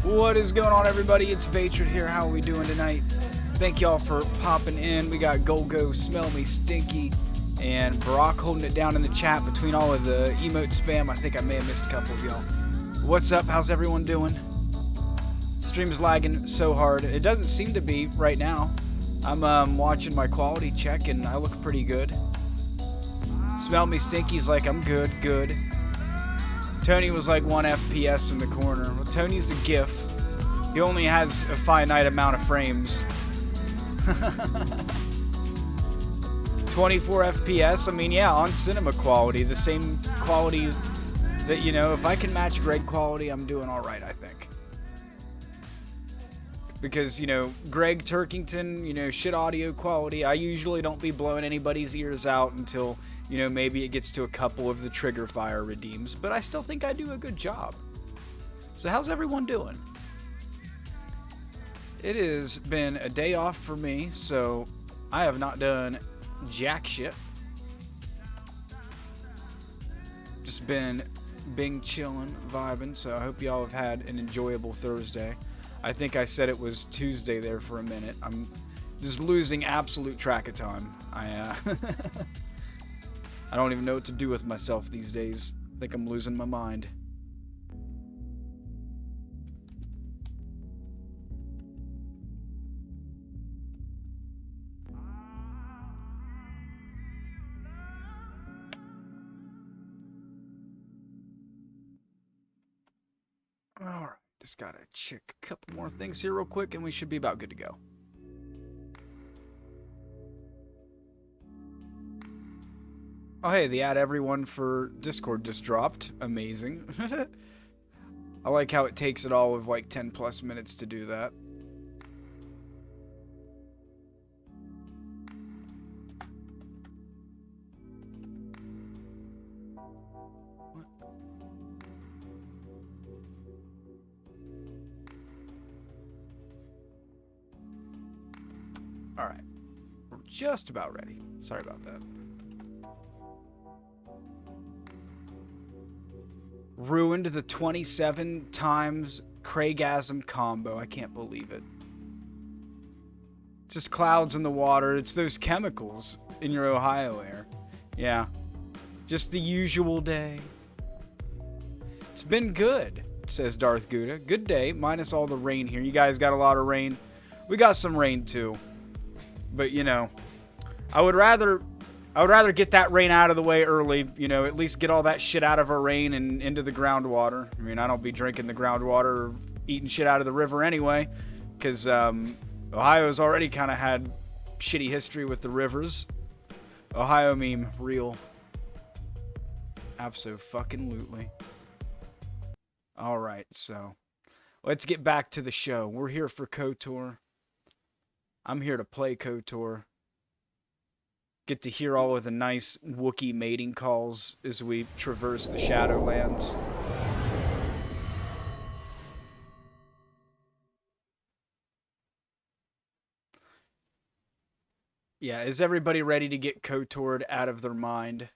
What is going on, everybody? It's Vatrid here. How are we doing tonight? Thank y'all for popping in. We got Golgo, Smell Me Stinky, and Barack holding it down in the chat between all of the emote spam. I think I may have missed a couple of y'all. What's up? How's everyone doing? Stream's lagging so hard. It doesn't seem to be right now. I'm watching my quality check, and I look pretty good. Smell Me Stinky's like, I'm good. Tony was like 1 FPS in the corner. Well, Tony's a GIF. He only has a finite amount of frames. 24 FPS? I mean, yeah, on cinema quality. The same quality that, you know, if I can match Greg quality, I'm doing alright, I think. Because, you know, Greg Turkington, you know, shit audio quality. I usually don't be blowing anybody's ears out until, you know, maybe it gets to a couple of the trigger fire redeems. But I still think I do a good job. So how's everyone doing? It has been a day off for me, so I have not done jack shit. Just been chilling, vibing, so I hope y'all have had an enjoyable Thursday. I think I said it was Tuesday there for a minute. I'm just losing absolute track of time. I don't even know what to do with myself these days. I think I'm losing my mind. Alright, just gotta check a couple more things here real quick and we should be about good to go. Oh hey, the add everyone for Discord just dropped. Amazing. I like how it takes it all with like 10 plus minutes to do that. Alright, we're just about ready. Sorry about that. Ruined the 27 times Craigasm combo. I can't believe it. Just clouds in the water. It's those chemicals in your Ohio air. Yeah. Just the usual day. It's been good, says Darth Gouda. Good day, minus all the rain here. You guys got a lot of rain. We got some rain too. But, you know, I would rather get that rain out of the way early, you know, at least get all that shit out of our rain and into the groundwater. I mean, I don't be drinking the groundwater or eating shit out of the river anyway, because Ohio's already kind of had shitty history with the rivers. Ohio meme, real. Abso-fucking-lutely. Alright, so let's get back to the show. We're here for KOTOR. I'm here to play KOTOR. Get to hear all of the nice Wookiee mating calls as we traverse the Shadowlands. Yeah, is everybody ready to get KOTOR'd out of their mind?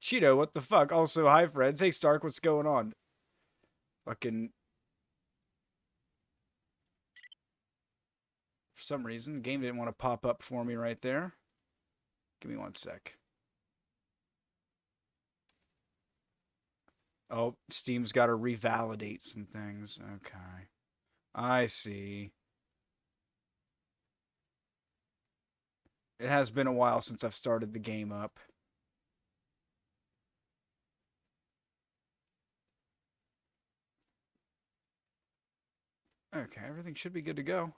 Cheeto, what the fuck? Also, hi friends. Hey Stark, what's going on? Fucking... For some reason, the game didn't want to pop up for me right there. Give me 1 sec. Oh, Steam's got to revalidate some things. Okay. I see. It has been a while since I've started the game up. Okay, everything should be good to go.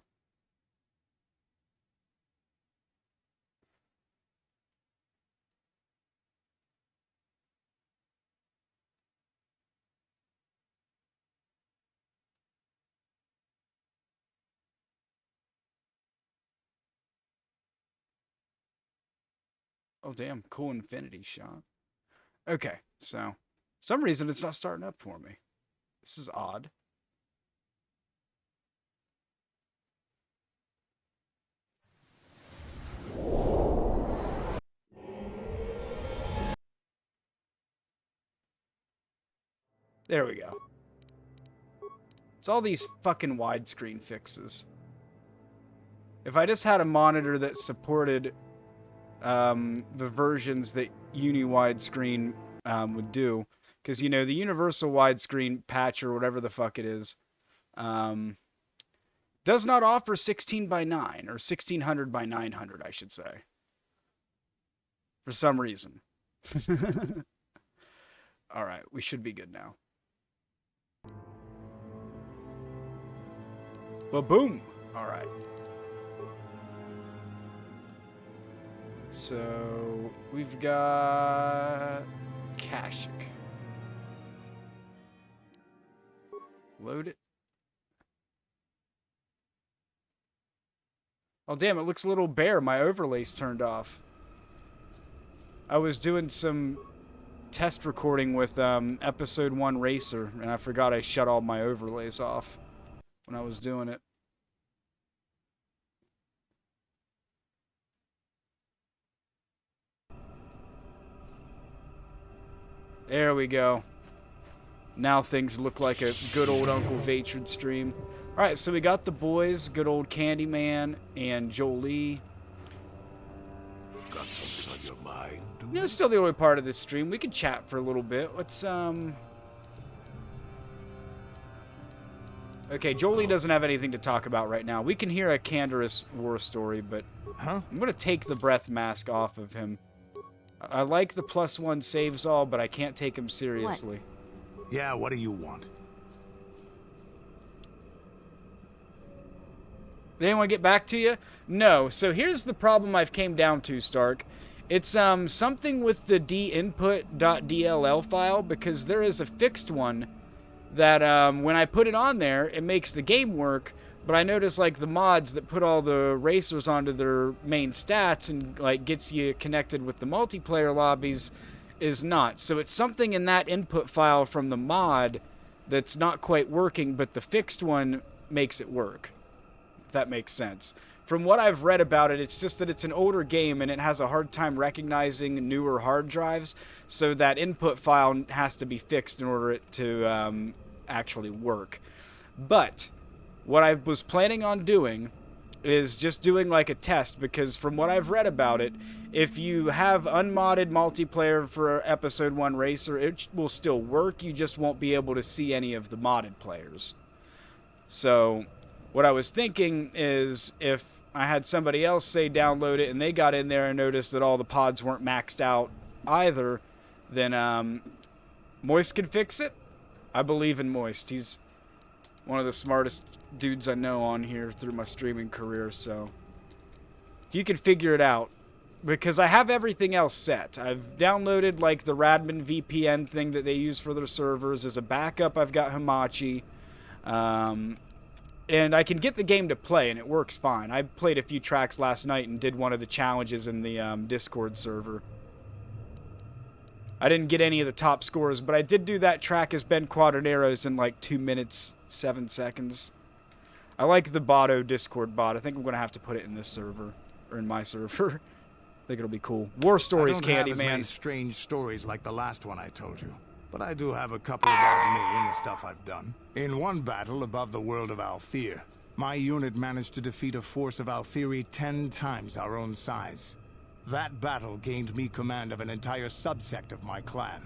Oh, damn. Cool infinity shot. Okay, so... For some reason, it's not starting up for me. This is odd. There we go. It's all these fucking widescreen fixes. If I just had a monitor that supported the versions that uni-widescreen would do, because, you know, the universal widescreen patch or whatever the fuck it is, does not offer 16 by 9 or 1600 by 900, I should say. For some reason. Alright, we should be good now. Ba-boom! Alright. So, we've got Kashik. Load it. Oh, damn, it looks a little bare. My overlay's turned off. I was doing some test recording with episode 1 Racer, and I forgot I shut all my overlays off when I was doing it. There we go. Now things look like a good old Uncle Vatrid stream. Alright, so we got the boys, good old Candyman and Jolie. Got something on your mind? You know, it's still the only part of this stream. We can chat for a little bit. Let's, Okay, Jolie doesn't have anything to talk about right now. We can hear a Canderous war story, but I'm going to take the breath mask off of him. I like the +1 saves all, but I can't take him seriously. What? Yeah, what do you want? Did anyone get back to you? No. So here's the problem I've came down to, Stark. It's something with the dinput.dll file, because there is a fixed one that when I put it on there, it makes the game work, but I notice like the mods that put all the racers onto their main stats and like gets you connected with the multiplayer lobbies is not. So it's something in that input file from the mod that's not quite working, but the fixed one makes it work. If that makes sense. From what I've read about it, it's just that it's an older game and it has a hard time recognizing newer hard drives, so that input file has to be fixed in order it to actually work. But what I was planning on doing is just doing like a test, because from what I've read about it, if you have unmodded multiplayer for episode 1 Racer, it will still work, you just won't be able to see any of the modded players. So what I was thinking is, if I had somebody else say download it and they got in there and noticed that all the pods weren't maxed out either, then Moist can fix it. I believe in Moist. He's one of the smartest dudes I know on here through my streaming career, so if you can figure it out, because I have everything else set. I've downloaded like the Radman VPN thing that they use for their servers. As a backup, I've got Hamachi. And I can get the game to play, and it works fine. I played a few tracks last night and did one of the challenges in the Discord server. I didn't get any of the top scores, but I did do that track as Ben Quadraneros in like 2 minutes, 7 seconds. I like the Botto Discord bot. I think I'm going to have to put it in this server, or in my server. I think it'll be cool. War stories, Candyman. I don't have as many strange stories like the last one I told you. But I do have a couple about me and the stuff I've done. In one battle above the world of Althir, my unit managed to defeat a force of Althiri 10 times our own size. That battle gained me command of an entire subsect of my clan.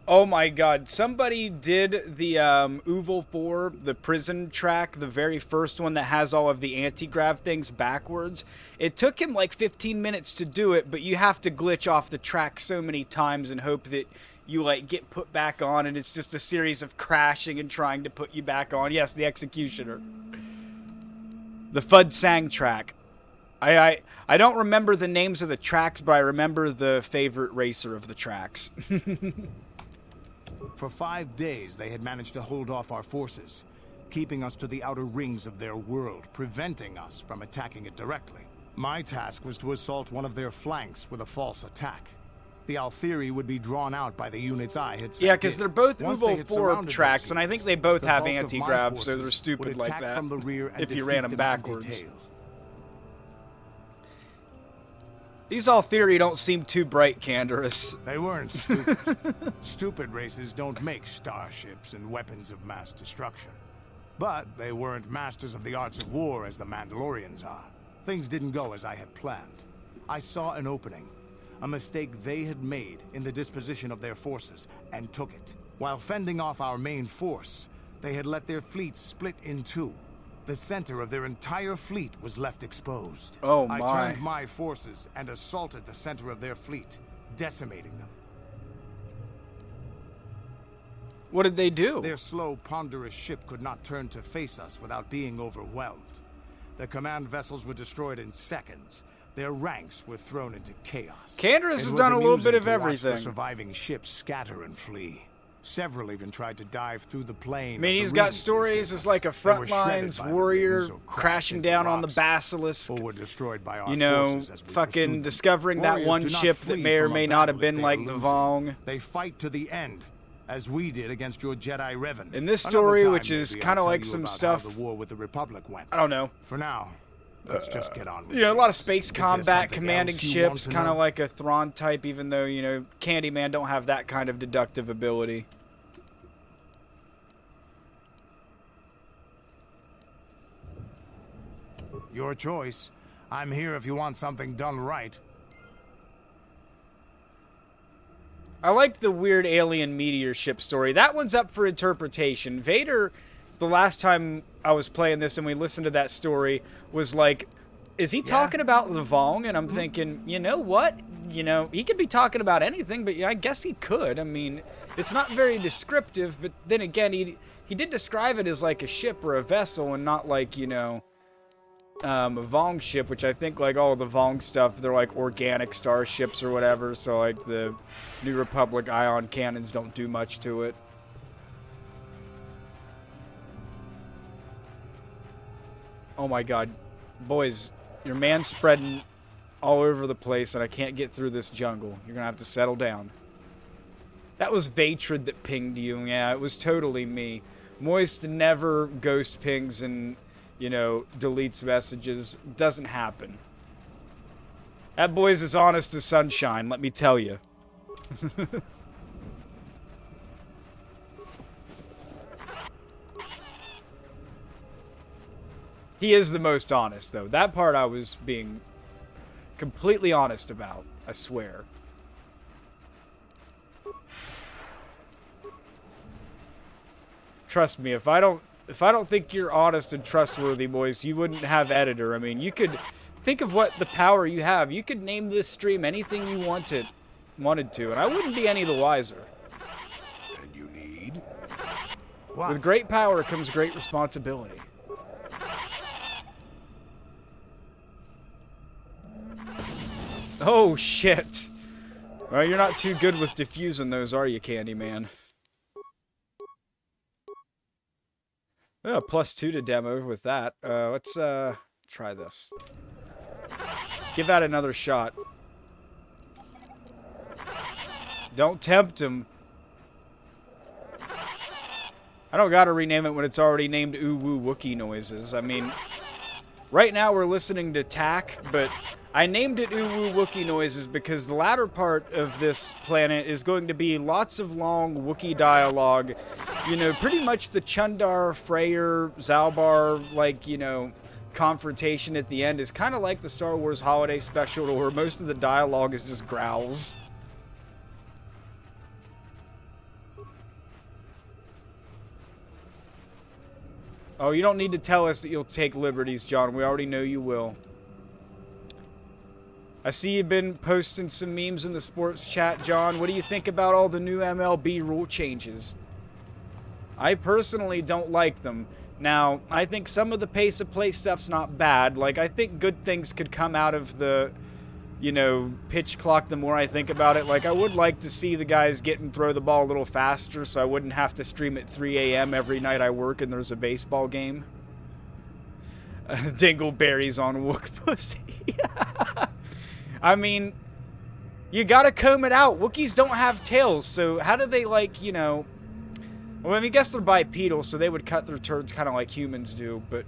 Oh my god, somebody did the Uval 4, the prison track, the very first one that has all of the anti-grav things backwards. It took him like 15 minutes to do it, but you have to glitch off the track so many times and hope that you like get put back on, and it's just a series of crashing and trying to put you back on. Yes, the Executioner. The Fud Sang track. I don't remember the names of the tracks, but I remember the favorite racer of the tracks. For 5 days, they had managed to hold off our forces, keeping us to the outer rings of their world, preventing us from attacking it directly. My task was to assault one of their flanks with a false attack. The Althiri would be drawn out by the units I had sent. Yeah, because they're both Uval 4 tracks, and I think they both have anti-grav, so they're stupid like that from the rear if you ran them backwards. These Althiri don't seem too bright, Canderous. They weren't stupid. Stupid races don't make starships and weapons of mass destruction. But they weren't masters of the arts of war as the Mandalorians are. Things didn't go as I had planned. I saw an opening, a mistake they had made in the disposition of their forces, and took it. While fending off our main force, they had let their fleet split in two. The center of their entire fleet was left exposed. Oh my. I turned my forces and assaulted the center of their fleet, decimating them. What did they do? Their slow, ponderous ship could not turn to face us without being overwhelmed. The command vessels were destroyed in seconds. Their ranks were thrown into chaos. Candace has done a little bit of everything. The surviving ships scatter and flee. Several even tried to dive through the plane. I mean, he's got stories as like a front lines warrior crashing down on the basilisk. Or were destroyed by our you know, forces as we fucking pursued. discovering that Warriors one do not ship that flee may or from a may not have battle been if they like are the losing. Vong. They fight to the end, as we did against your Jedi Revan. In this Another story, time, which is maybe kind of I'll tell like you some about stuff, how the war with the Republic went. I don't know. For now, let's just get on with You know, a it. lot of space Is there combat, something commanding else you want ships, to kind know? of like a Thrawn type, even though, you know, Candyman don't have that kind of deductive ability. Your choice. I'm here if you want something done right. I like the weird alien meteor ship story. That one's up for interpretation. Vader, the last time I was playing this and we listened to that story, was like, is he talking about the Vong? And I'm thinking, you know what? You know, he could be talking about anything, but yeah, I guess he could. I mean, it's not very descriptive, but then again, he did describe it as like a ship or a vessel and not like, you know, a Vong ship, which I think like all the Vong stuff, they're like organic starships or whatever, so like the New Republic ion cannons don't do much to it. Oh my god. Boys, your man's spreading all over the place and I can't get through this jungle. You're gonna have to settle down. That was Vatrid that pinged you. Yeah, it was totally me. Moist never ghost pings and, you know, deletes messages. Doesn't happen. That boy's as honest as sunshine, let me tell you. He is the most honest, though. That part I was being completely honest about, I swear. Trust me, if I don't think you're honest and trustworthy, boys, you wouldn't have editor. I mean, you could think of what the power you have. You could name this stream anything you wanted to, and I wouldn't be any the wiser. And you need? With great power comes great responsibility. Oh, shit. Well, you're not too good with diffusing those, are you, Candyman? Oh, +2 to demo with that. Let's try this. Give that another shot. Don't tempt him. I don't gotta rename it when it's already named Ooh Woo Wookie Noises. I mean, right now we're listening to Tack, but I named it Ooh Woo Wookie Noises because the latter part of this planet is going to be lots of long Wookiee dialogue. You know, pretty much the Chundar, Freyr, Zalbar, like, you know, confrontation at the end is kind of like the Star Wars Holiday Special, where most of the dialogue is just growls. Oh, you don't need to tell us that you'll take liberties, John. We already know you will. I see you've been posting some memes in the sports chat, John. What do you think about all the new MLB rule changes? I personally don't like them. Now, I think some of the pace of play stuff's not bad. Like, I think good things could come out of the, you know, pitch clock the more I think about it. Like, I would like to see the guys get and throw the ball a little faster so I wouldn't have to stream at 3 a.m. every night I work and there's a baseball game. Dingleberries on Wook Pussy. I mean, you gotta comb it out. Wookiees don't have tails, so how do they, like, you know... Well, I mean, I guess they're bipedal, so they would cut their turds kind of like humans do, but...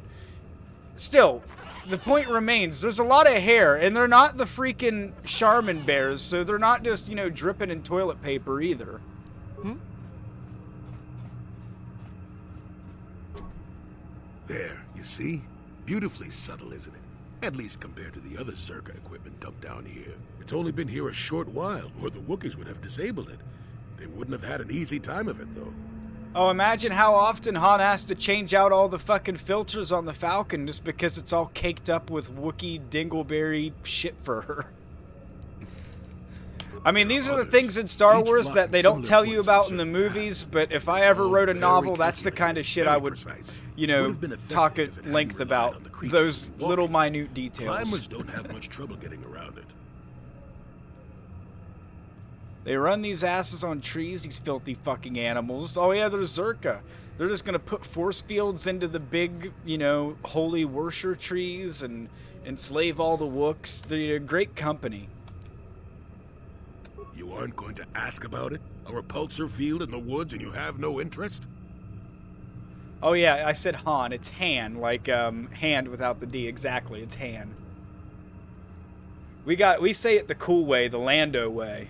Still, the point remains, there's a lot of hair, and they're not the freaking Charmin bears, so they're not just, you know, dripping in toilet paper either. There, you see? Beautifully subtle, isn't it? At least compared to the other Czerka equipment dumped down here. It's only been here a short while, or the Wookiees would have disabled it. They wouldn't have had an easy time of it, though. Oh, imagine how often Han has to change out all the fucking filters on the Falcon just because it's all caked up with Wookiee dingleberry shit fur. I mean, these are the things in Star Wars that they don't tell you about in the movies, but if I ever wrote a novel, that's the kind of shit I would, you know, talk at length about. Those little minute details. Climbers don't have much trouble getting around it. They run these asses on trees, these filthy fucking animals. Oh yeah, there's Czerka. They're just gonna put force fields into the big, you know, holy worship trees and enslave all the Wooks. They're a great company. You aren't going to ask about it? A repulsor field in the woods and you have no interest? Oh yeah, I said Han. It's Han, like hand without the D. Exactly, it's Han. We say it the cool way, the Lando way.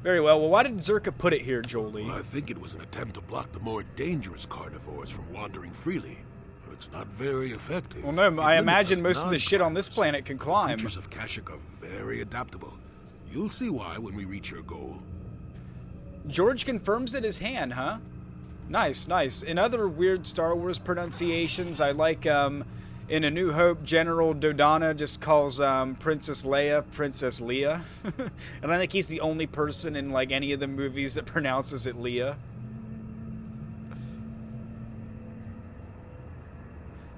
Very well. Well, why did Czerka put it here, Jolie? Well, I think it was an attempt to block the more dangerous carnivores from wandering freely. But it's not very effective. Well, no, I imagine most of the shit on this planet can climb. Creatures of Kashyyyk are very adaptable. You'll see why when we reach your goal. George confirms it as Han, huh? Nice, nice. In other weird Star Wars pronunciations, I like, in A New Hope, General Dodonna just calls Princess Leia Princess Leia. And I think he's the only person in, like, any of the movies that pronounces it Leia.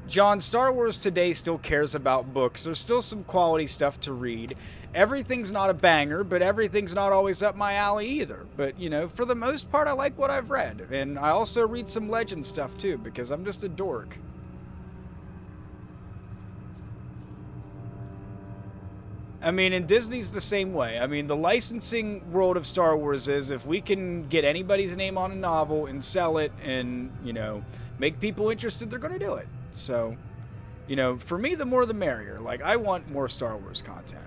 John, Star Wars today still cares about books. There's still some quality stuff to read. Everything's not a banger, but everything's not always up my alley either. But, you know, for the most part, I like what I've read. And I also read some legend stuff, too, because I'm just a dork. I mean, and Disney's the same way. I mean, the licensing world of Star Wars is if we can get anybody's name on a novel and sell it and, you know, make people interested, they're going to do it. So, you know, for me, the more the merrier. Like, I want more Star Wars content.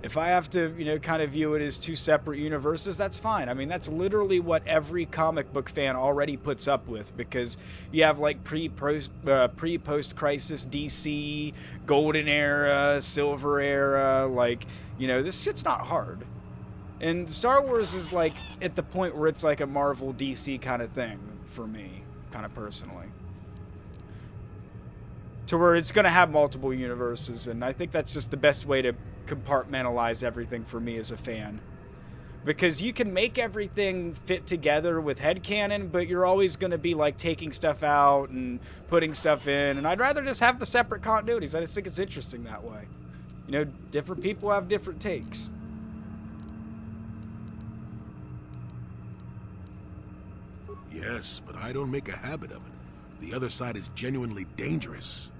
If I have to, you know, kind of view it as two separate universes, that's fine. I mean, that's literally what every comic book fan already puts up with, because you have, like, pre-post-crisis DC, Golden Era, Silver Era, like, you know, this shit's not hard. And Star Wars is, like, at the point where it's like a Marvel DC kind of thing for me, kind of personally. To where it's going to have multiple universes, and I think that's just the best way to compartmentalize everything for me as a fan. Because you can make everything fit together with headcanon, but you're always going to be, like, taking stuff out and putting stuff in, and I'd rather just have the separate continuities. I just think it's interesting that way. You know, different people have different takes. Yes, but I don't make a habit of it. The other side is genuinely dangerous.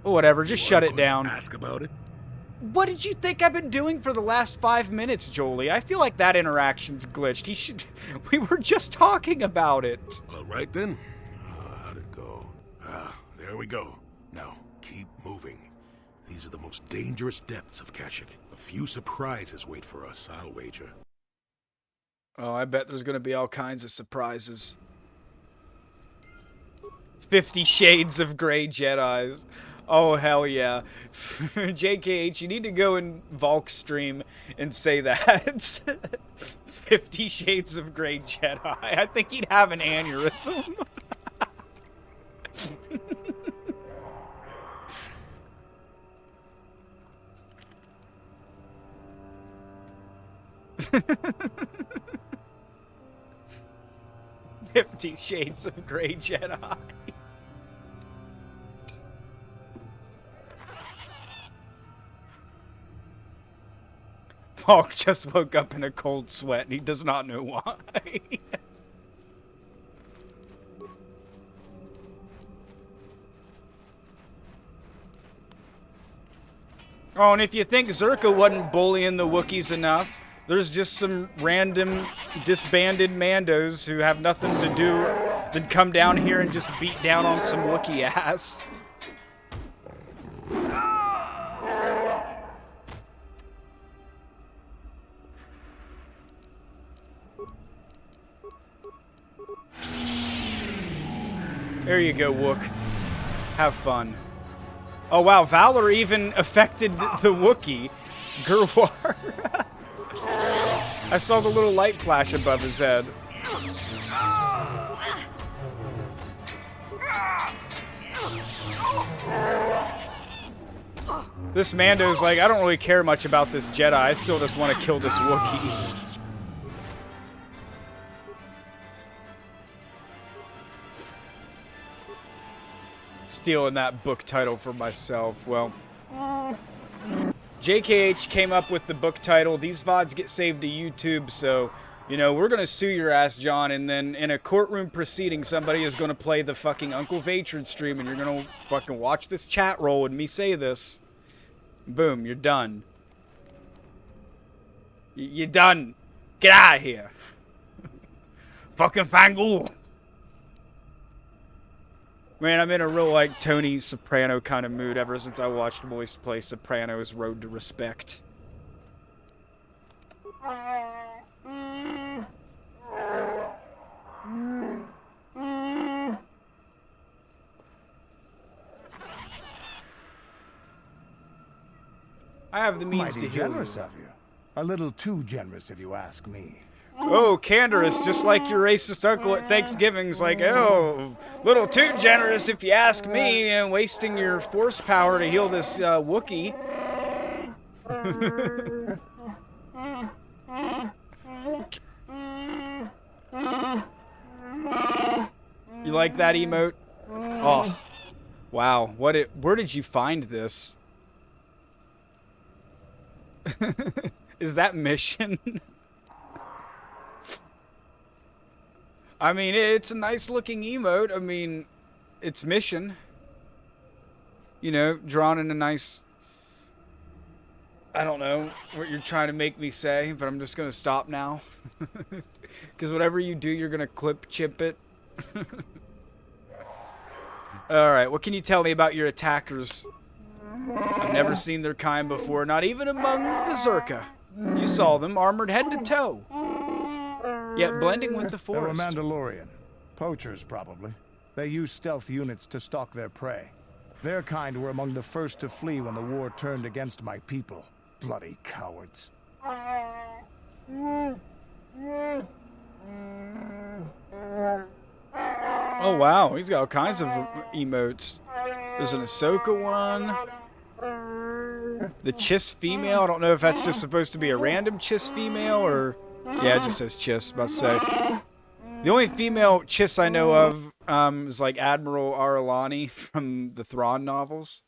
Whatever, just shut it down. Ask about it? What did you think I've been doing for the last 5 minutes, Jolie? I feel like that interaction's glitched. We were just talking about it. All right, then. How'd it go? There we go. Now, keep moving. These are the most dangerous depths of Kashyyyk. A few surprises wait for us, I'll wager. Oh, I bet there's gonna be all kinds of surprises. 50 Shades of Grey Jedis. Oh, hell yeah. JKH, you need to go in Volk's stream and say that. 50 Shades of Grey Jedi. I think he'd have an aneurysm. "50 Shades of Grey Jedi." Falk just woke up in a cold sweat and he does not know why. Oh, and if you think Czerka wasn't bullying the Wookiees enough, there's just some random disbanded Mandos who have nothing to do than come down here and just beat down on some Wookiee ass. There you go, Wook. Have fun. Oh, wow. Valor even affected the Wookiee. Gerwar. I saw the little light flash above his head. This Mando's like, I don't really care much about this Jedi. I still just want to kill this Wookiee. Stealing that book title for myself. Well, JKH came up with the book title. These VODs get saved to YouTube, so, you know, we're going to sue your ass, John, and then in a courtroom proceeding, somebody is going to play the fucking Uncle Vatrid stream, and you're going to fucking watch this chat roll and me say this. Boom, you're done. You're done. Get out of here. Fucking Fangool. Man, I'm in a real, like, Tony Soprano kind of mood ever since I watched Moist play Sopranos Road to Respect. I have the means to heal generous of you. A little too generous, if you ask me. Oh, Canderous, just like your racist uncle at Thanksgiving's like, oh, little too generous if you ask me, and wasting your force power to heal this Wookiee. You like that emote? Oh, wow. Where did you find this? Is that mission? I mean, it's a nice looking emote. I mean, it's mission. You know, drawn in a nice... I don't know what you're trying to make me say, but I'm just going to stop now. Because whatever you do, you're going to chip it. Alright, what can you tell me about your attackers? I've never seen their kind before, not even among the Czerka. You saw them, armored head to toe. Yet blending with the forest. They were Mandalorian. Poachers, probably. They used stealth units to stalk their prey. Their kind were among the first to flee when the war turned against my people. Bloody cowards. Oh wow, he's got all kinds of emotes. There's an Ahsoka one. The Chiss female, I don't know if that's just supposed to be a random Chiss female or... Yeah, it just says Chiss, about to say. The only female Chiss I know of is like Admiral Aralani from the Thrawn novels.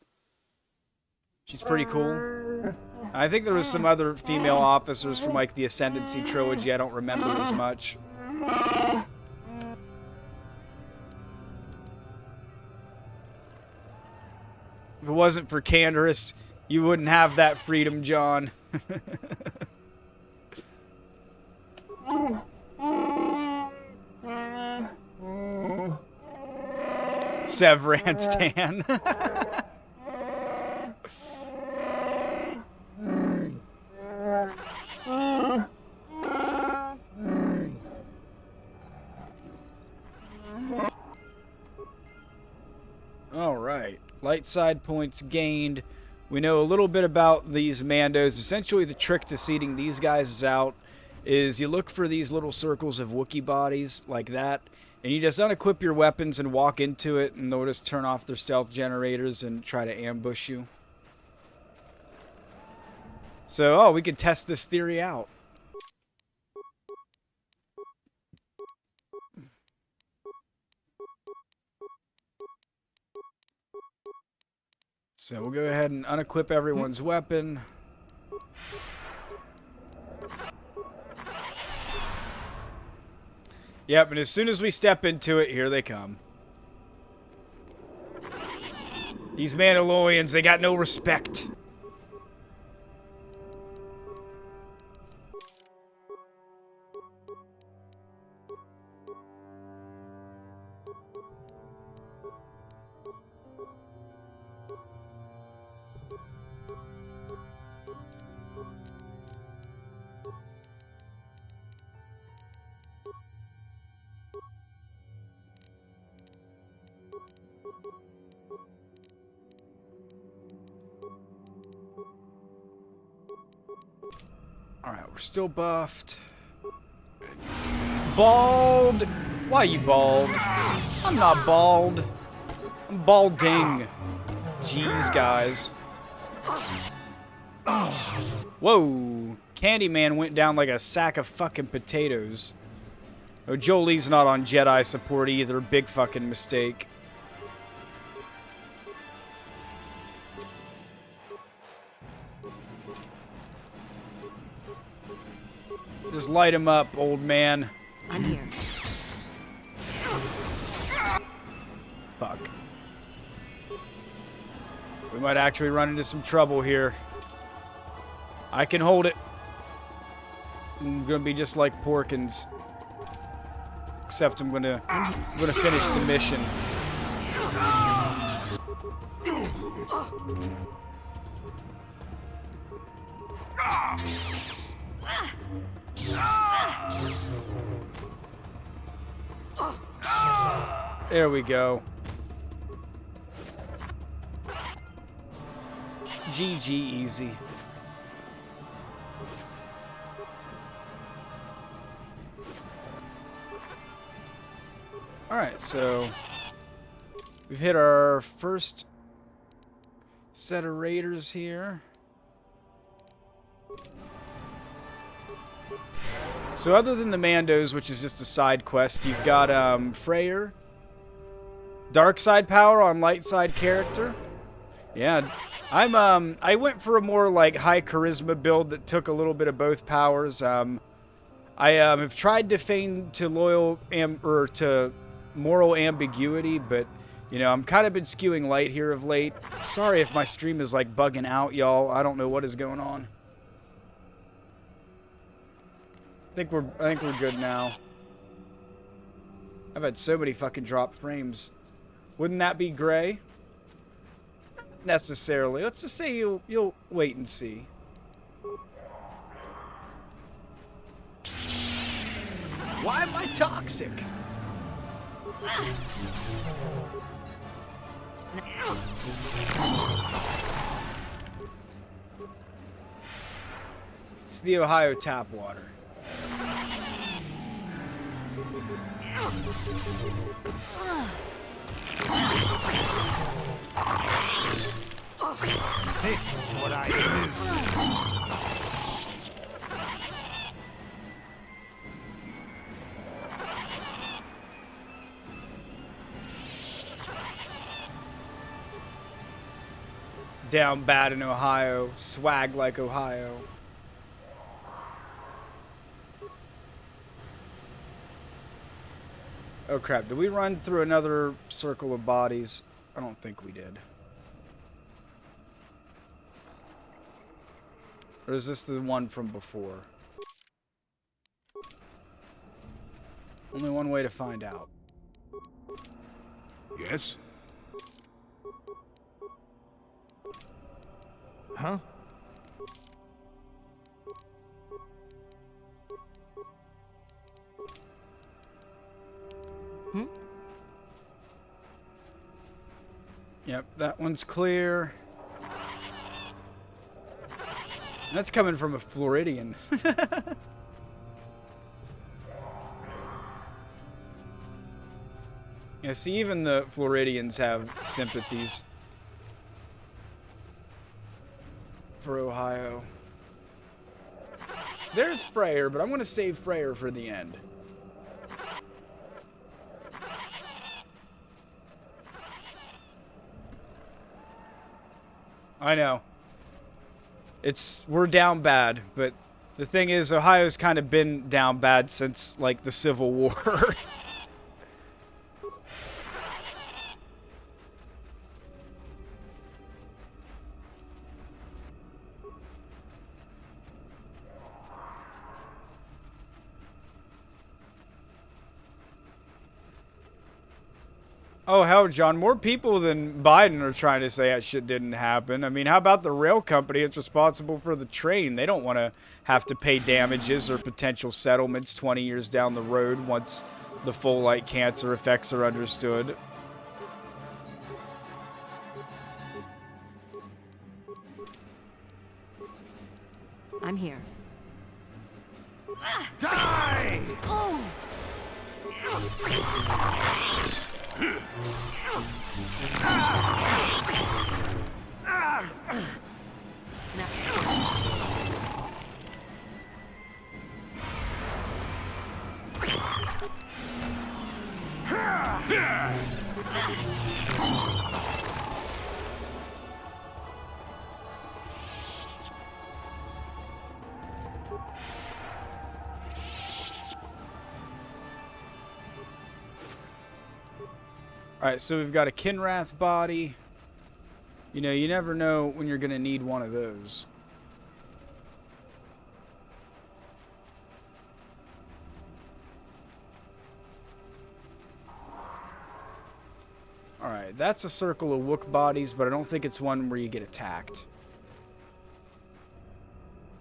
She's pretty cool. I think there was some other female officers from like the Ascendancy trilogy I don't remember as much. If it wasn't for Canderous, you wouldn't have that freedom, John. Sevranstan. Alright. Light side points gained. We know a little bit about these Mandos. Essentially, the trick to seeding these guys out is you look for these little circles of Wookiee bodies like that, and you just unequip your weapons and walk into it, and they'll just turn off their stealth generators and try to ambush you. So, oh, we could test this theory out. So we'll go ahead and unequip everyone's weapon. Yep, and as soon as we step into it, here they come. These Mandalorians, they got no respect. Alright, we're still buffed. Bald! Why you bald? I'm not bald. I'm balding. Jeez, guys. Whoa. Candyman went down like a sack of fucking potatoes. Oh, Jolie's not on Jedi support either. Big fucking mistake. Just light him up, old man. I'm here. Fuck. We might actually run into some trouble here. I can hold it. I'm gonna be just like Porkins. Except I'm gonna finish the mission. There we go. GG easy. Alright, so we've hit our first set of raiders here. So other than the Mandos, which is just a side quest, you've got Freyr, dark side power on light side character. Yeah, I went for a more like high charisma build that took a little bit of both powers. I have tried to feign to to moral ambiguity, but you know, I'm kind of been skewing light here of late. Sorry if my stream is like bugging out, y'all. I don't know what is going on. I think we're good now. I've had so many fucking drop frames. Wouldn't that be gray? Not necessarily. Let's just say you'll wait and see. Why am I toxic? It's the Ohio tap water. This is what I do. Down bad in Ohio. Swag like Ohio. Oh crap, did we run through another circle of bodies? I don't think we did. Or is this the one from before? Only one way to find out. Yes? Huh? Yep, that one's clear. That's coming from a Floridian. Yeah, see, even the Floridians have sympathies for Ohio. There's Freyr, but I'm going to save Freyr for the end. I know. We're down bad, but the thing is, Ohio's kind of been down bad since, like, the Civil War. Oh, hell, John, more people than Biden are trying to say that shit didn't happen. I mean, how about the rail company that's responsible for the train? They don't want to have to pay damages or potential settlements 20 years down the road once the full light cancer effects are understood. I'm here. Die! Alright, so we've got a Kinrath body. You know, you never know when you're going to need one of those. Alright, that's a circle of Wook bodies, but I don't think it's one where you get attacked.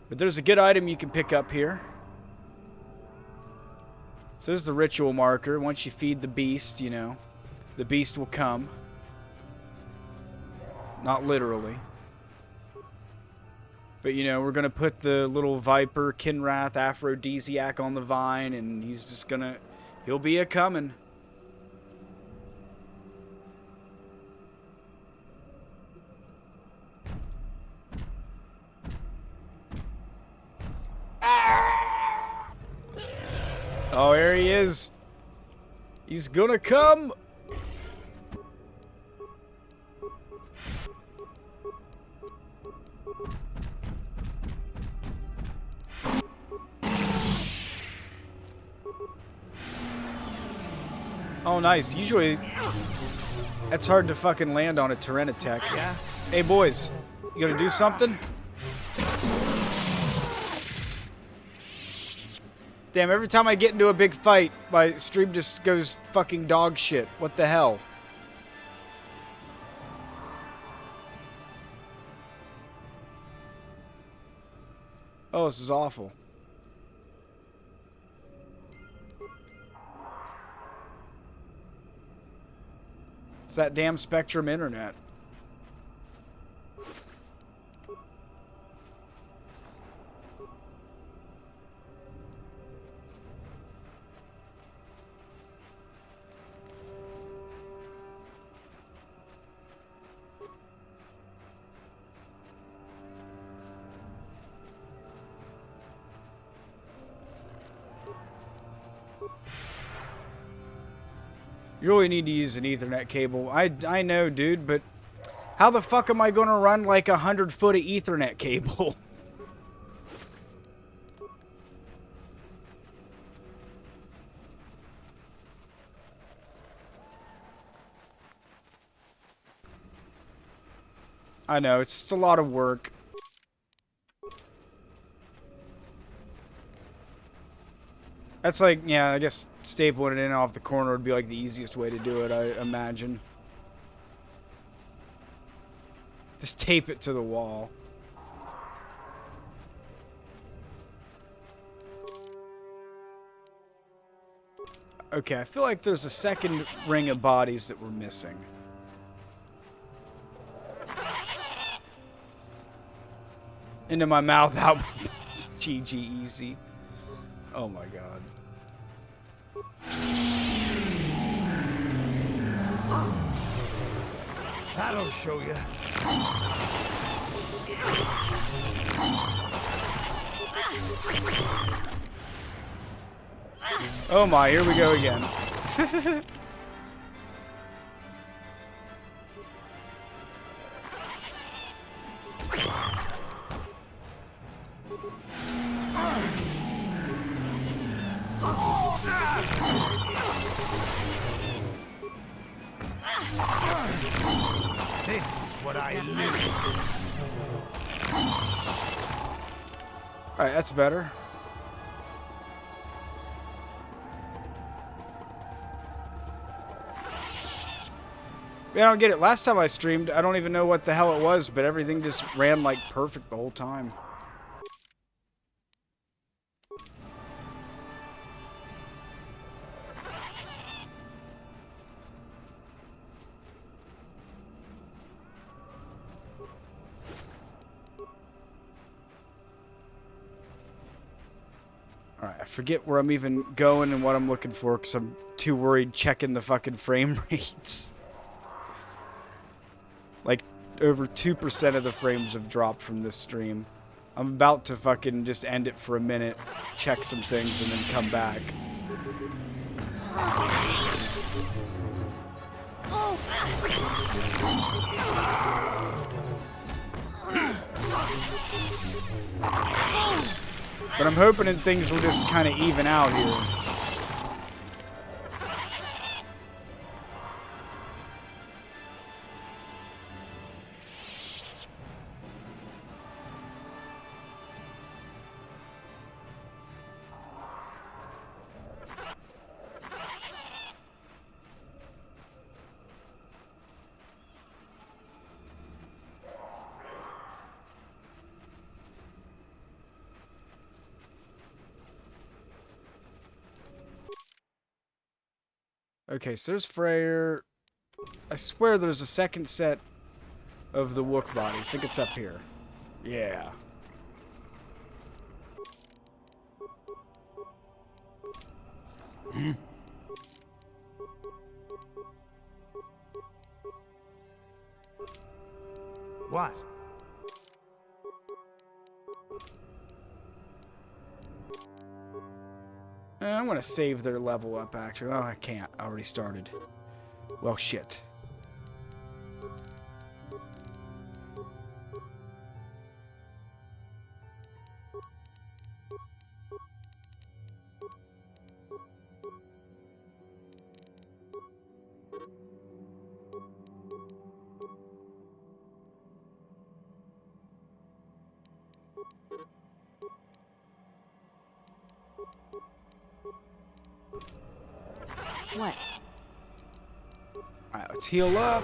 But there's a good item you can pick up here. So there's the ritual marker. Once you feed the beast, you know, the beast will come. Not literally. But, you know, we're going to put the little Viper, Kinrath, Aphrodisiac on the vine, and he's just going to... He'll be a-coming. Oh, here he is. He's gonna come. Oh, nice. Usually, that's hard to fucking land on a Tyranitek. Yeah. Hey, boys. You gonna do something? Damn, every time I get into a big fight, my stream just goes fucking dog shit. What the hell? Oh, this is awful. It's that damn Spectrum internet. You really need to use an Ethernet cable. I know, dude, but how the fuck am I going to run like 100 foot of Ethernet cable? I know, it's just a lot of work. That's like, yeah, I guess stapling it in off the corner would be like the easiest way to do it, I imagine. Just tape it to the wall. Okay, I feel like there's a second ring of bodies that we're missing. Into my mouth, out. GG easy. Oh my god. That'll show you. Oh my, here we go again. This is what I live. Alright, that's better. Yeah, I don't get it. Last time I streamed, I don't even know what the hell it was, but everything just ran like perfect the whole time. Alright, I forget where I'm even going and what I'm looking for because I'm too worried checking the fucking frame rates. Like, over 2% of the frames have dropped from this stream. I'm about to fucking just end it for a minute, check some things, and then come back. But I'm hoping that things will just kind of even out here. Okay, so there's Freyr. I swear there's a second set of the Wook bodies. I think it's up here. Yeah. What? I'm gonna save their level up, actually. Oh, I can't. I already started. Well, shit. What? Alright, let's heal up.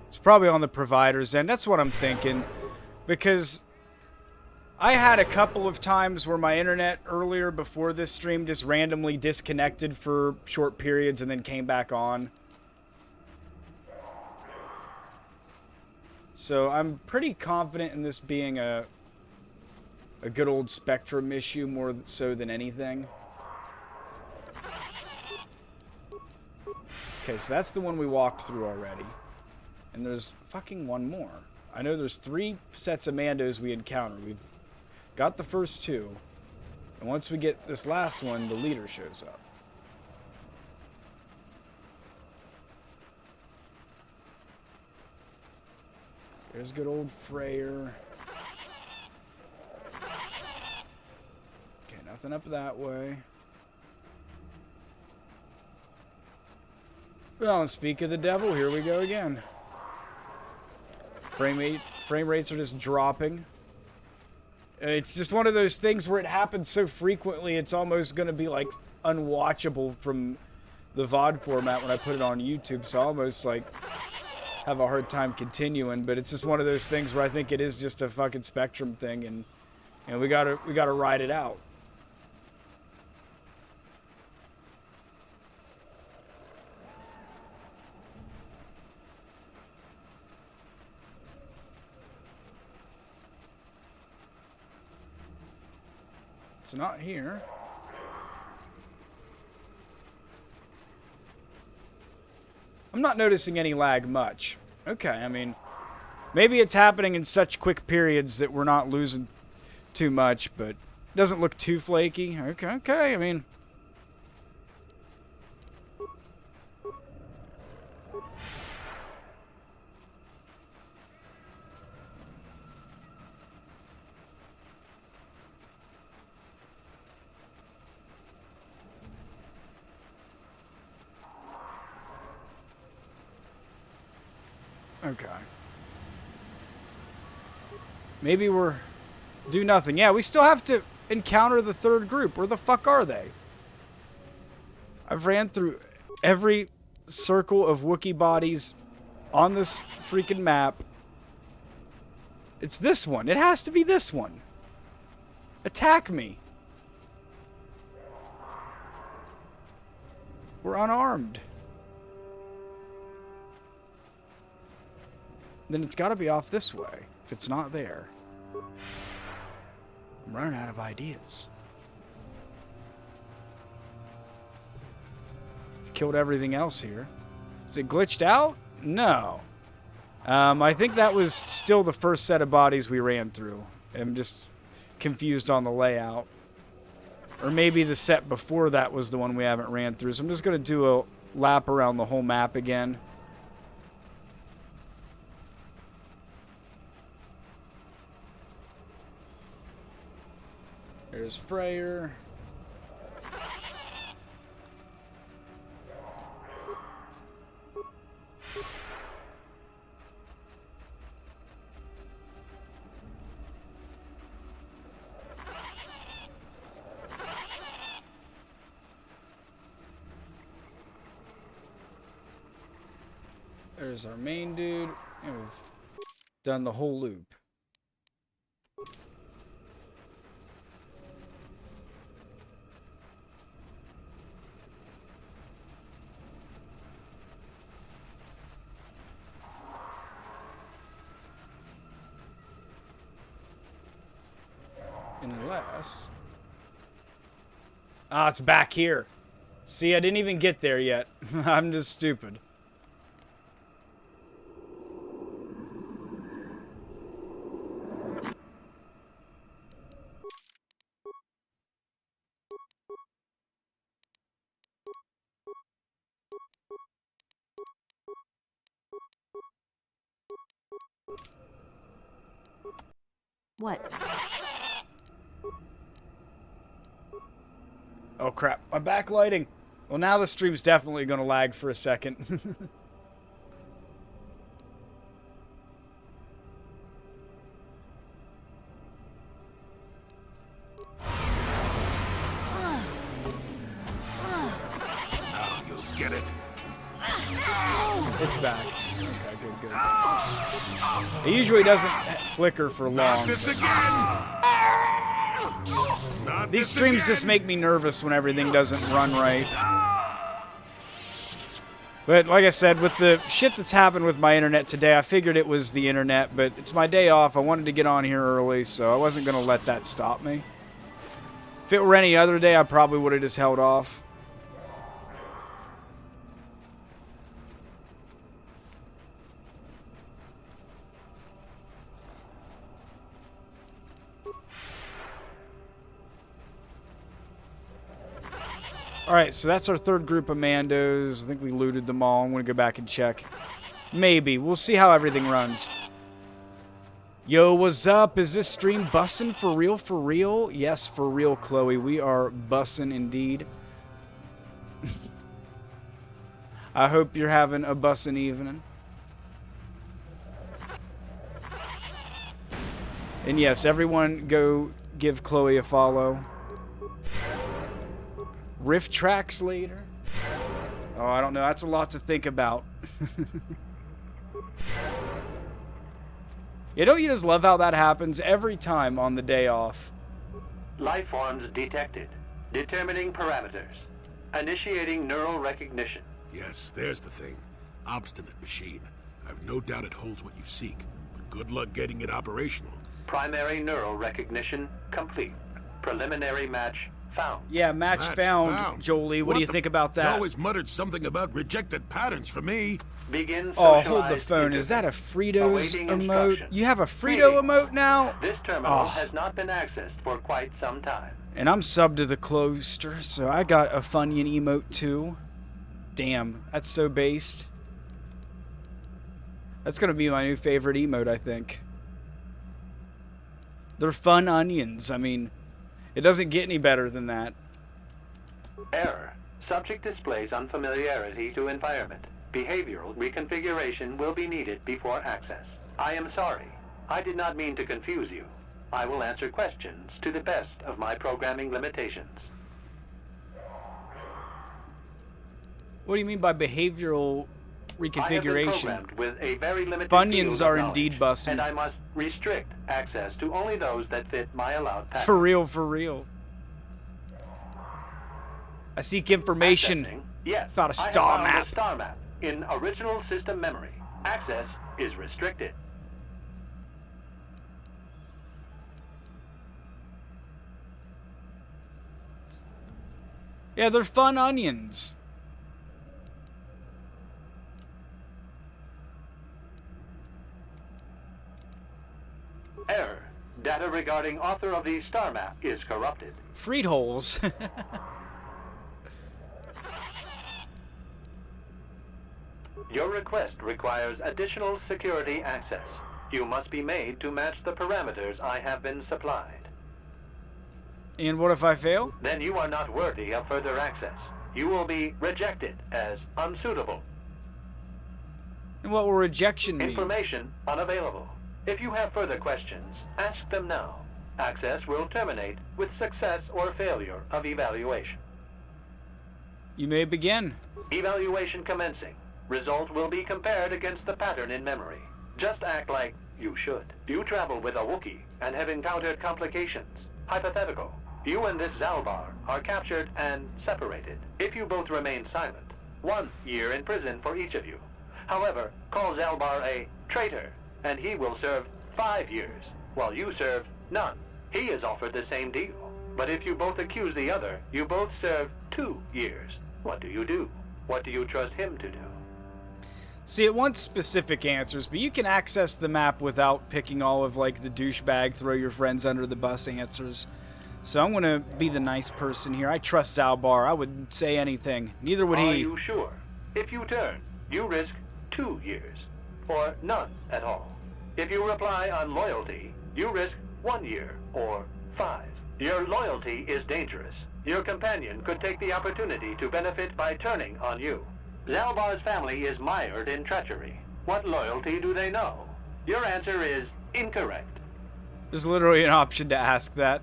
It's probably on the provider's end. That's what I'm thinking. Because I had a couple of times where my internet earlier before this stream just randomly disconnected for short periods and then came back on. So I'm pretty confident in this being a good old Spectrum issue more so than anything. Okay, so that's the one we walked through already. And there's fucking one more. I know there's 3 sets of Mandos we encountered. We've got the first 2. And once we get this last one, the leader shows up. There's good old Freyr. Okay, nothing up that way. Well, and speak of the devil, here we go again. Frame rates are just dropping. It's just one of those things where it happens so frequently, it's almost going to be like unwatchable from the VOD format when I put it on YouTube. So I almost like have a hard time continuing. But it's just one of those things where I think it is just a fucking Spectrum thing, and we gotta ride it out. It's not here. I'm not noticing any lag much. Okay, I mean, maybe it's happening in such quick periods that we're not losing too much, but it doesn't look too flaky. Okay, I mean. Okay. Maybe we're... do nothing. Yeah, we still have to encounter the third group. Where the fuck are they? I've ran through every circle of Wookiee bodies on this freaking map. It's this one. It has to be this one. Attack me. We're unarmed. Then it's got to be off this way, if it's not there. I'm running out of ideas. killed everything else here. Is it glitched out? No. I think that was still the first set of bodies we ran through. I'm just confused on the layout. Or maybe the set before that was the one we haven't ran through. So I'm just going to do a lap around the whole map again. There's Freyr. There's our main dude, and we've done the whole loop. Unless... Ah, it's back here. See, I didn't even get there yet. I'm just stupid. What? Oh crap, my backlighting. Well, now the stream's definitely going to lag for a second. Now you'll get it. It's back. Okay, good, good. It usually doesn't flicker for long. Not this again. Not These this streams just again. make me nervous when everything doesn't run right. But like I said, with the shit that's happened with my internet today, I figured it was the internet, but it's my day off. I wanted to get on here early, so I wasn't going to let that stop me. If it were any other day, I probably would have just held off. Alright, so that's our third group of Mandos. I think we looted them all. I'm going to go back and check. Maybe. We'll see how everything runs. Yo, what's up? Is this stream bussin' for real, for real? Yes, for real, Chloe. We are bussin' indeed. I hope you're having a bussin' evening. And yes, everyone go give Chloe a follow. Riff tracks later? Oh, I don't know. That's a lot to think about. Yeah, don't you just love how that happens every time on the day off? Life forms detected. Determining parameters. Initiating neural recognition. Yes, there's the thing. Obstinate machine. I've no doubt it holds what you seek, but good luck getting it operational. Primary neural recognition complete. Preliminary match found. Yeah, match found, Jolie. What do you think about You that? always muttered something about rejected patterns for me. Begin Oh, hold the socialized phone. Is that a interface. Fritos Awaiting emote? instructions. You have a Frito Greetings. emote now? This terminal Oh. has not been accessed for quite some time. And I'm subbed to the Cloister, so I got a Funyun emote too. Damn, that's so based. That's gonna be my new favorite emote, I think. They're fun onions. I mean, it doesn't get any better than that. Error. Subject displays unfamiliarity to environment. Behavioral reconfiguration will be needed before access. I am sorry. I did not mean to confuse you. I will answer questions to the best of my programming limitations. What do you mean by behavioral I have been reconfiguration? programmed with a very limited Funyuns field of are knowledge, indeed bussin'. and I must restrict access to only those that fit my allowed pattern. For real, for real. I seek information. Accessing. Yes, about a I have star found map. a star map in original system memory. Access is restricted. Yeah, they're fun onions. regarding author of the star map is corrupted. Freed holes. Your request requires additional security access. You must be made to match the parameters I have been supplied. And what if I fail? Then you are not worthy of further access. You will be rejected as unsuitable. And what will rejection mean? Information unavailable. If you have further questions, ask them now. Access will terminate with success or failure of evaluation. You may begin. Evaluation commencing. Result will be compared against the pattern in memory. Just act like you should. You travel with a Wookiee and have encountered complications. Hypothetical. You and this Zalbar are captured and separated. If you both remain silent, 1 year in prison for each of you. However, call Zalbar a traitor, and he will serve 5 years, while you serve none. He is offered the same deal. But if you both accuse the other, you both serve 2 years. What do you do? What do you trust him to do? See, it wants specific answers, but you can access the map without picking all of, like, the douchebag, throw your friends under the bus answers. So I'm going to be the nice person here. I trust Zalbar. I would say anything. Neither would he. Are you sure? If you turn, you risk 2 years, or none at all. If you reply on loyalty, you risk 1 year, or 5. Your loyalty is dangerous. Your companion could take the opportunity to benefit by turning on you. Zalbar's family is mired in treachery. What loyalty do they know? Your answer is incorrect. There's literally an option to ask that.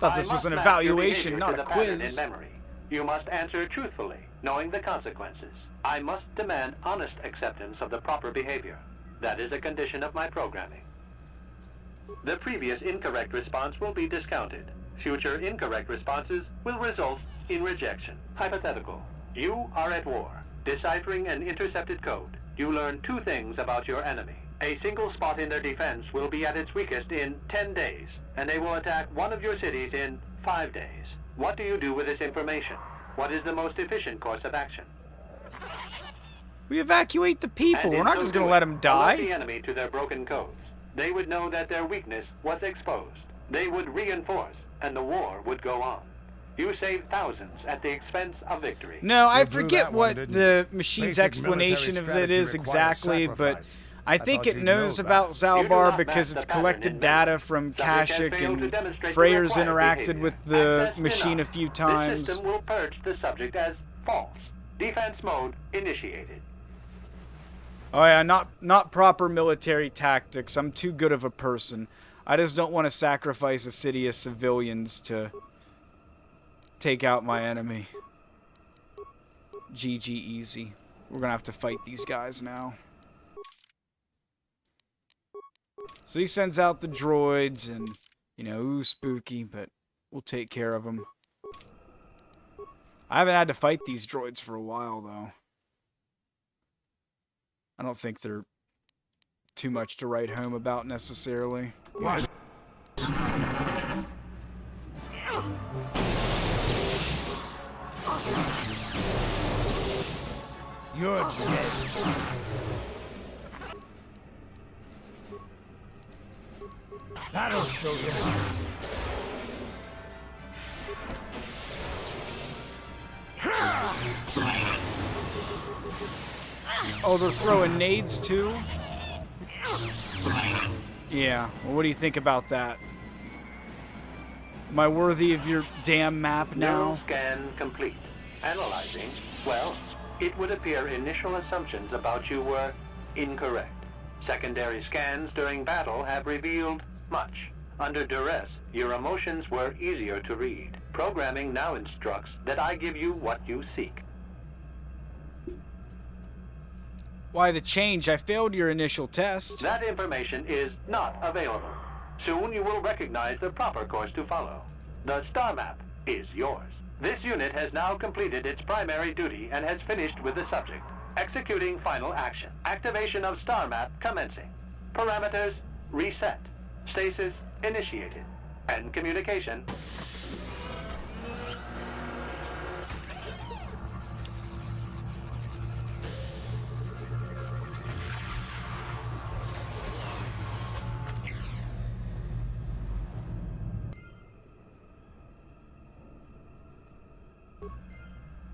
Thought this was an evaluation, not a quiz. In memory. You must answer truthfully, knowing the consequences. I must demand honest acceptance of the proper behavior. That is a condition of my programming. The previous incorrect response will be discounted. Future incorrect responses will result in rejection. Hypothetical. You are at war. Deciphering an intercepted code, you learn 2 things about your enemy. A single spot in their defense will be at its weakest in 10 days, and they will attack one of your cities in 5 days. What do you do with this information? What is the most efficient course of action? We evacuate the people. And We're in not so just going to doing, let them alert die. the enemy to their broken codes. They would know that their weakness was exposed. They would reinforce, and the war would go on. You saved thousands at the expense of victory. No, I You blew forget that one, what didn't the you? machine's Basic explanation of military it is strategy exactly, requires but sacrifice. I I think thought it you'd know knows that. about You do Zalbar not because match it's the pattern collected in data memory. from Subject has Kashyyyk, failed to and demonstrate the Freyr's required interacted behavior. with the Access machine a denied. few This times. system will purge the subject as false. Defense mode initiated. Oh yeah, not proper military tactics. I'm too good of a person. I just don't want to sacrifice a city of civilians to take out my enemy. GG easy. We're gonna have to fight these guys now. So he sends out the droids and, you know, ooh, spooky, but we'll take care of them. I haven't had to fight these droids for a while, though. I don't think they're too much to write home about necessarily. What? You're dead. That'll show you. Oh, they're throwing nades too? Yeah, well, what do you think about that? Am I worthy of your damn map now? Neural scan complete. Analyzing. Well, it would appear initial assumptions about you were incorrect. Secondary scans during battle have revealed much. Under duress, your emotions were easier to read. Programming now instructs that I give you what you seek. Why the change? I failed your initial test. That information is not available. Soon you will recognize the proper course to follow. The star map is yours. This unit has now completed its primary duty and has finished with the subject. Executing final action. Activation of star map commencing. Parameters reset. Stasis initiated. And communication.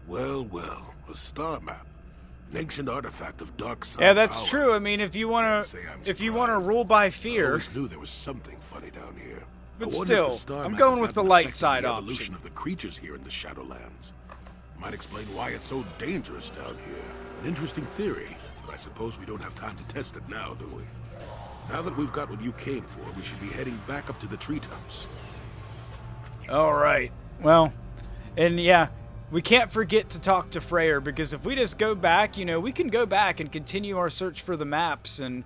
Well, well, a star map. An ancient artifact of dark side Yeah, that's power. true. I mean, if you want Can't say I'm to surprised. rule by I fear, always knew there was something funny down here. But I wonder if the still, star I'm map going has with had the an light effect on side the option. evolution of the creatures here in the Shadowlands. Might explain why it's so dangerous down here. An interesting theory, but I suppose we don't have time to test it now, do we? Now that we've got what you came for, we should be heading back up to the treetops. all right. Well, and yeah, we can't forget to talk to Freyr, because if we just go back, you know, we can go back and continue our search for the maps and,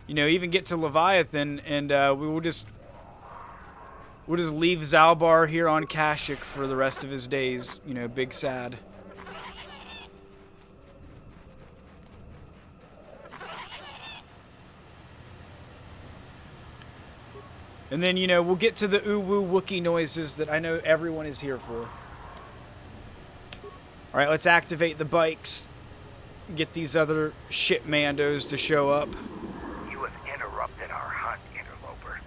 you know, even get to Leviathan, and we'll just leave Zalbar here on Kashyyyk for the rest of his days. You know, big sad. And then, you know, we'll get to the ooh-woo Wookiee noises that I know everyone is here for. Alright, let's activate the bikes. Get these other shit mandos to show up. You have interrupted our hunt, interloper.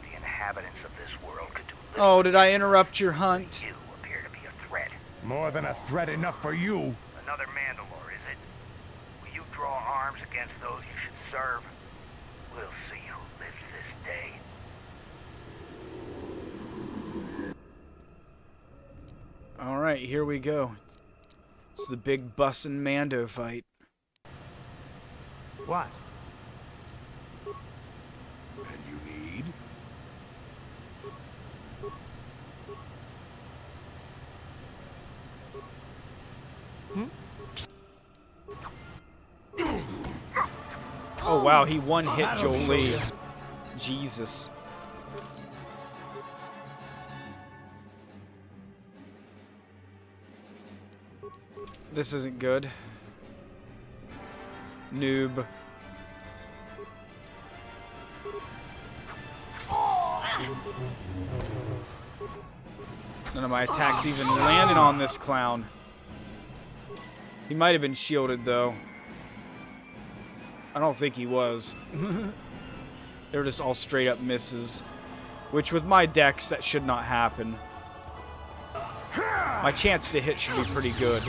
The inhabitants of this world could do Oh, did I interrupt your hunt? You appear to be a threat. More than a threat enough for you. Another Mandalore, is it? Will you draw arms against those you should serve? We'll see who lives this day. Alright, here we go. It's the big bussin' Mando fight. What? And you need? Oh wow, he one-hit Jolie. Jesus. This isn't good. Noob. None of my attacks even landed on this clown. He might have been shielded though. I don't think he was. They were just all straight up misses. Which with my decks, that should not happen. My chance to hit should be pretty good.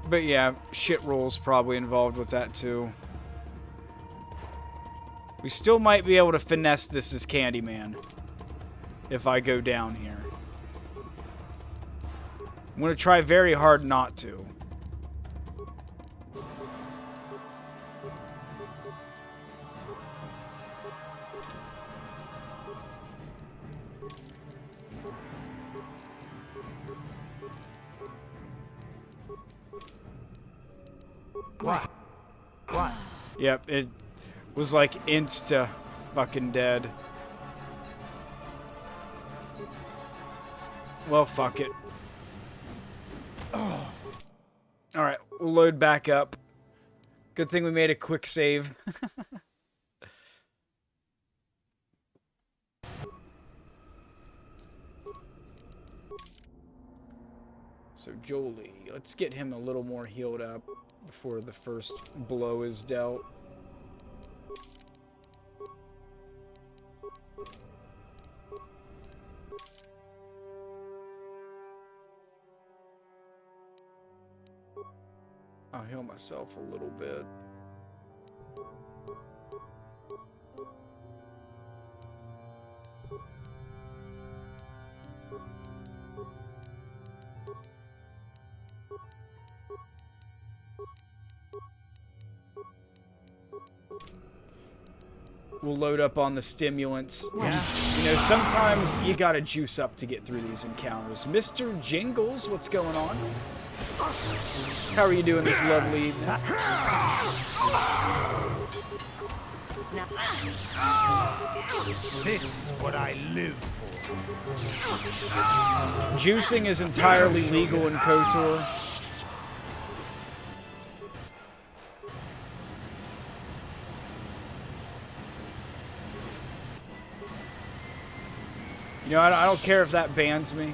But yeah, shit rolls probably involved with that too. We still might be able to finesse this as Candyman if I go down here. I'm going to try very hard not to. What? What? Yep, it was like insta fucking dead. Well, fuck it. Oh. Alright, we'll load back up. Good thing we made a quick save. So Jolie, let's get him a little more healed up before the first blow is dealt. I'll heal myself a little bit. We'll load up on the stimulants. Yeah. You know, sometimes you gotta juice up to get through these encounters. Mr. Jingles, what's going on? How are you doing this lovely evening? This is what I live for. Juicing is entirely legal in KOTOR. You know, I don't care if that bans me.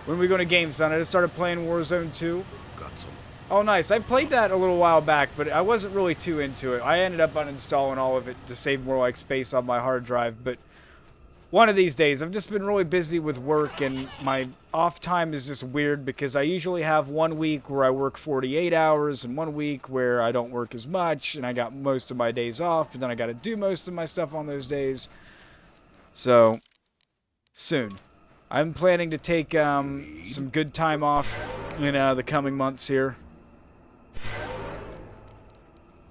When are we going to GameStop? I just started playing Warzone 2. Got some. Oh, nice. I played that a little while back, but I wasn't really too into it. I ended up uninstalling all of it to save more like space on my hard drive, but one of these days, I've just been really busy with work, and my off time is just weird because I usually have 1 week where I work 48 hours and 1 week where I don't work as much, and I got most of my days off, but then I got to do most of my stuff on those days. So, soon. I'm planning to take some good time off in the coming months here.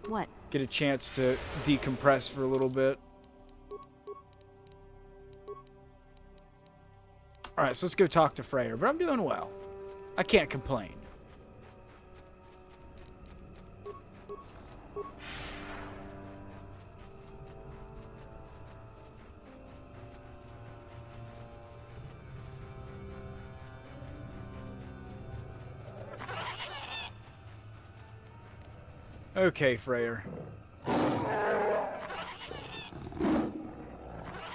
What? Get a chance to decompress for a little bit. Alright, so let's go talk to Freyr, but I'm doing well. I can't complain. Okay, Freyr.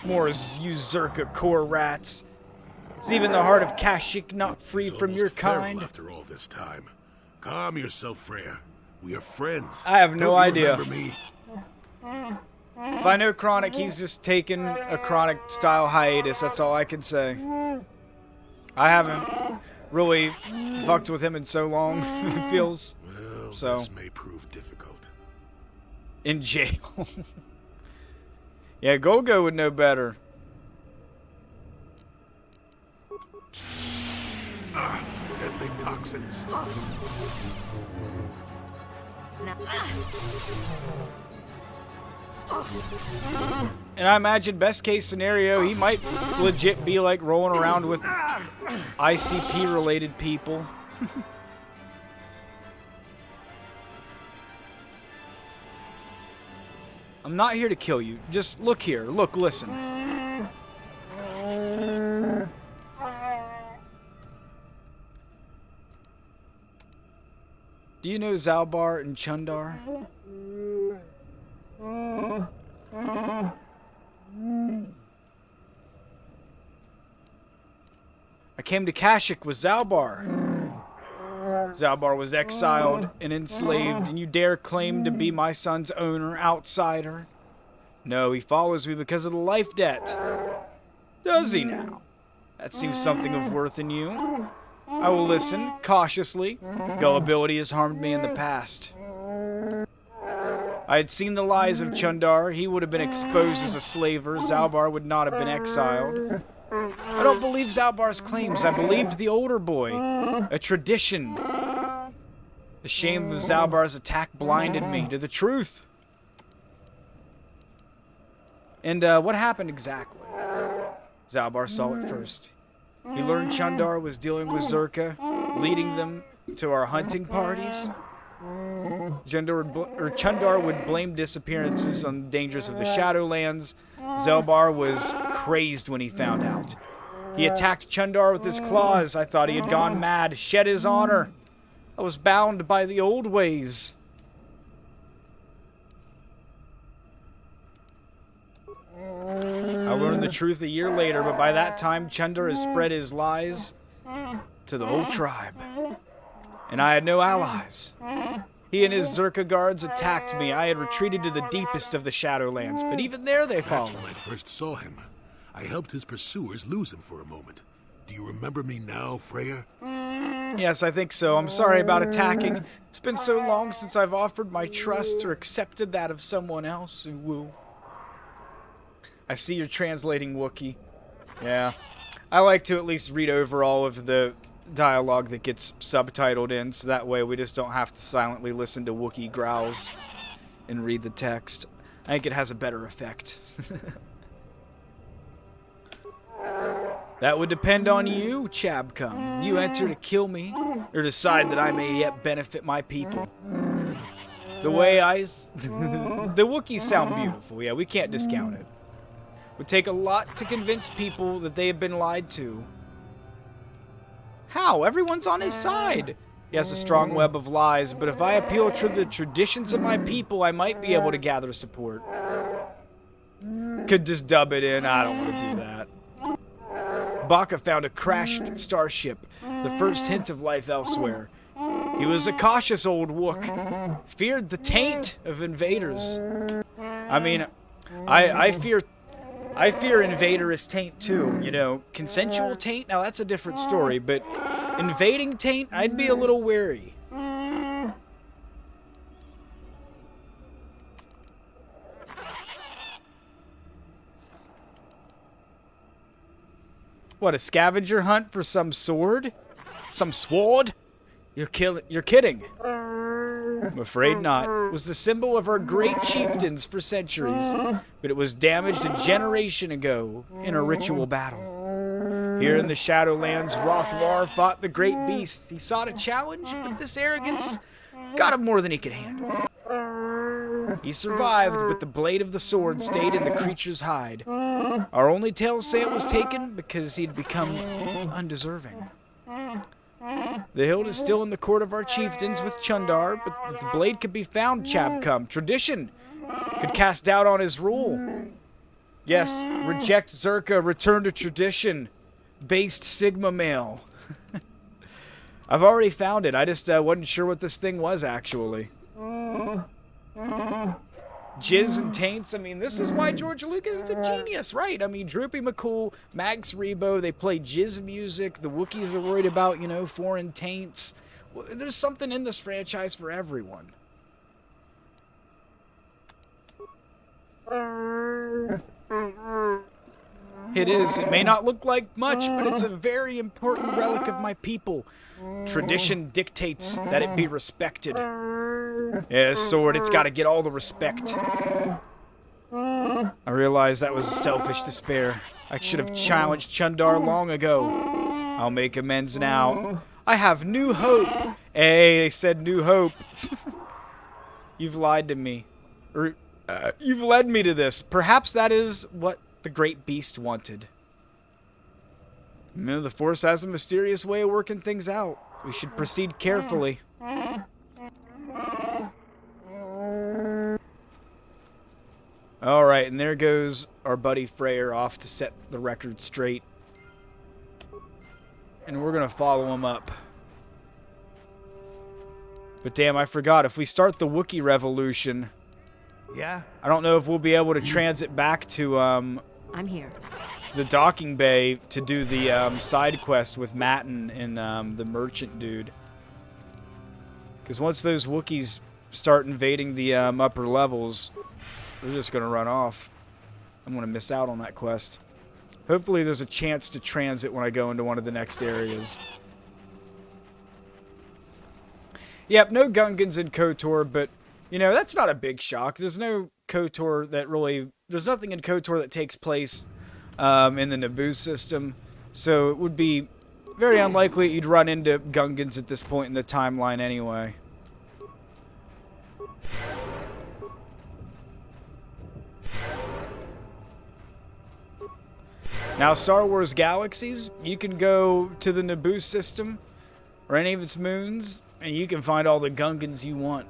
More you Czerka core rats. Is even the heart of Kashyyyk not free from your kind? After all this time, calm yourself, Freyr. We are friends. I have no idea. Remember me? If I know Chronic, he's just taken a Chronic-style hiatus. That's all I can say. I haven't really fucked with him in so long, it feels. Well, so. This may prove difficult. In jail. Yeah, Golgo would know better. Deadly toxins. And I imagine best case scenario, he might legit be like rolling around with ICP related people. I'm not here to kill you. Just look here. Look, listen. Do you know Zalbar and Chundar? I came to Kashyyyk with Zalbar. Zalbar was exiled and enslaved, and you dare claim to be my son's owner, outsider? No, he follows me because of the life debt. Does he now? That seems something of worth in you. I will listen, cautiously. Gullibility has harmed me in the past. I had seen the lies of Chundar. He would have been exposed as a slaver. Zalbar would not have been exiled. I don't believe Zalbar's claims. I believed the older boy. A tradition. The shame of Zalbar's attack blinded me to the truth. And what happened exactly? Zalbar saw it first. He learned Chundar was dealing with Czerka, leading them to our hunting parties. Chundar would blame disappearances on the dangers of the Shadowlands. Zalbar was crazed when he found out. He attacked Chundar with his claws. I thought he had gone mad, shed his honor. I was bound by the old ways. I learned the truth a year later, but by that time, Chundar has spread his lies to the whole tribe. And I had no allies. He and his Czerka guards attacked me. I had retreated to the deepest of the Shadowlands, but even there they followed. That's when I first saw him. I helped his pursuers lose him for a moment. Do you remember me now, Freyr? Yes, I think so. I'm sorry about attacking. It's been so long since I've offered my trust or accepted that of someone else. Woo. I see you're translating Wookiee. Yeah. I like to at least read over all of the dialogue that gets subtitled in, so that way we just don't have to silently listen to Wookiee growls and read the text. I think it has a better effect. That would depend on you, Chabcum. You enter to kill me, or decide that I may yet benefit my people. The way the Wookiees sound beautiful, yeah, we can't discount it. Would take a lot to convince people that they have been lied to. How? Everyone's on his side. He has a strong web of lies, but if I appeal to the traditions of my people, I might be able to gather support. Could just dub it in. I don't want to do that. Baka found a crashed starship, the first hint of life elsewhere. He was a cautious old Wook. Feared the taint of invaders. I mean, I fear invaderous taint too. You know, consensual taint. Now that's a different story, but invading taint, I'd be a little wary. What, a scavenger hunt for some sword? Some sword? You're kidding. I'm afraid not. It was the symbol of our great chieftains for centuries, but it was damaged a generation ago in a ritual battle. Here in the Shadowlands, Rothwar fought the great beast. He sought a challenge, but this arrogance got him more than he could handle. He survived, but the blade of the sword stayed in the creature's hide. Our only tales say it was taken because he'd become undeserving. The hilt is still in the court of our chieftains with Chundar, but the blade could be found, Chabcum. Tradition could cast doubt on his rule. Yes, reject Czerka, return to tradition. Based Sigma male. I've already found it. I just wasn't sure what this thing was, actually. Jizz and taints. I mean, this is why George Lucas is a genius, right? I mean, Droopy McCool, Max Rebo, they play jizz music. The Wookiees are worried about, you know, foreign taints. Well, there's something in this franchise for everyone. It is. It may not look like much, but it's a very important relic of my people. Tradition dictates that it be respected. Yeah, sword, it's got to get all the respect. I realize that was selfish despair. I should have challenged Chundar long ago. I'll make amends now. I have new hope. Hey, they said new hope. You've lied to me. Or, you've led me to this. Perhaps that is what the great beast wanted. You know, the Force has a mysterious way of working things out. We should proceed carefully. Alright, and there goes our buddy Freyr off to set the record straight. And we're going to follow him up. But damn, I forgot. If we start the Wookiee revolution... Yeah? I don't know if we'll be able to transit back to, I'm here. the docking bay to do the, side quest with Matten and, the merchant dude. Because once those Wookiees start invading the, upper levels... They're just going to run off. I'm going to miss out on that quest. Hopefully there's a chance to transit when I go into one of the next areas. Yep, no Gungans in KOTOR, but, you know, that's not a big shock. There's no KOTOR that really... There's nothing in KOTOR that takes place in the Naboo system. So it would be very unlikely you'd run into Gungans at this point in the timeline anyway. Now, Star Wars Galaxies, you can go to the Naboo system, or any of its moons, and you can find all the Gungans you want.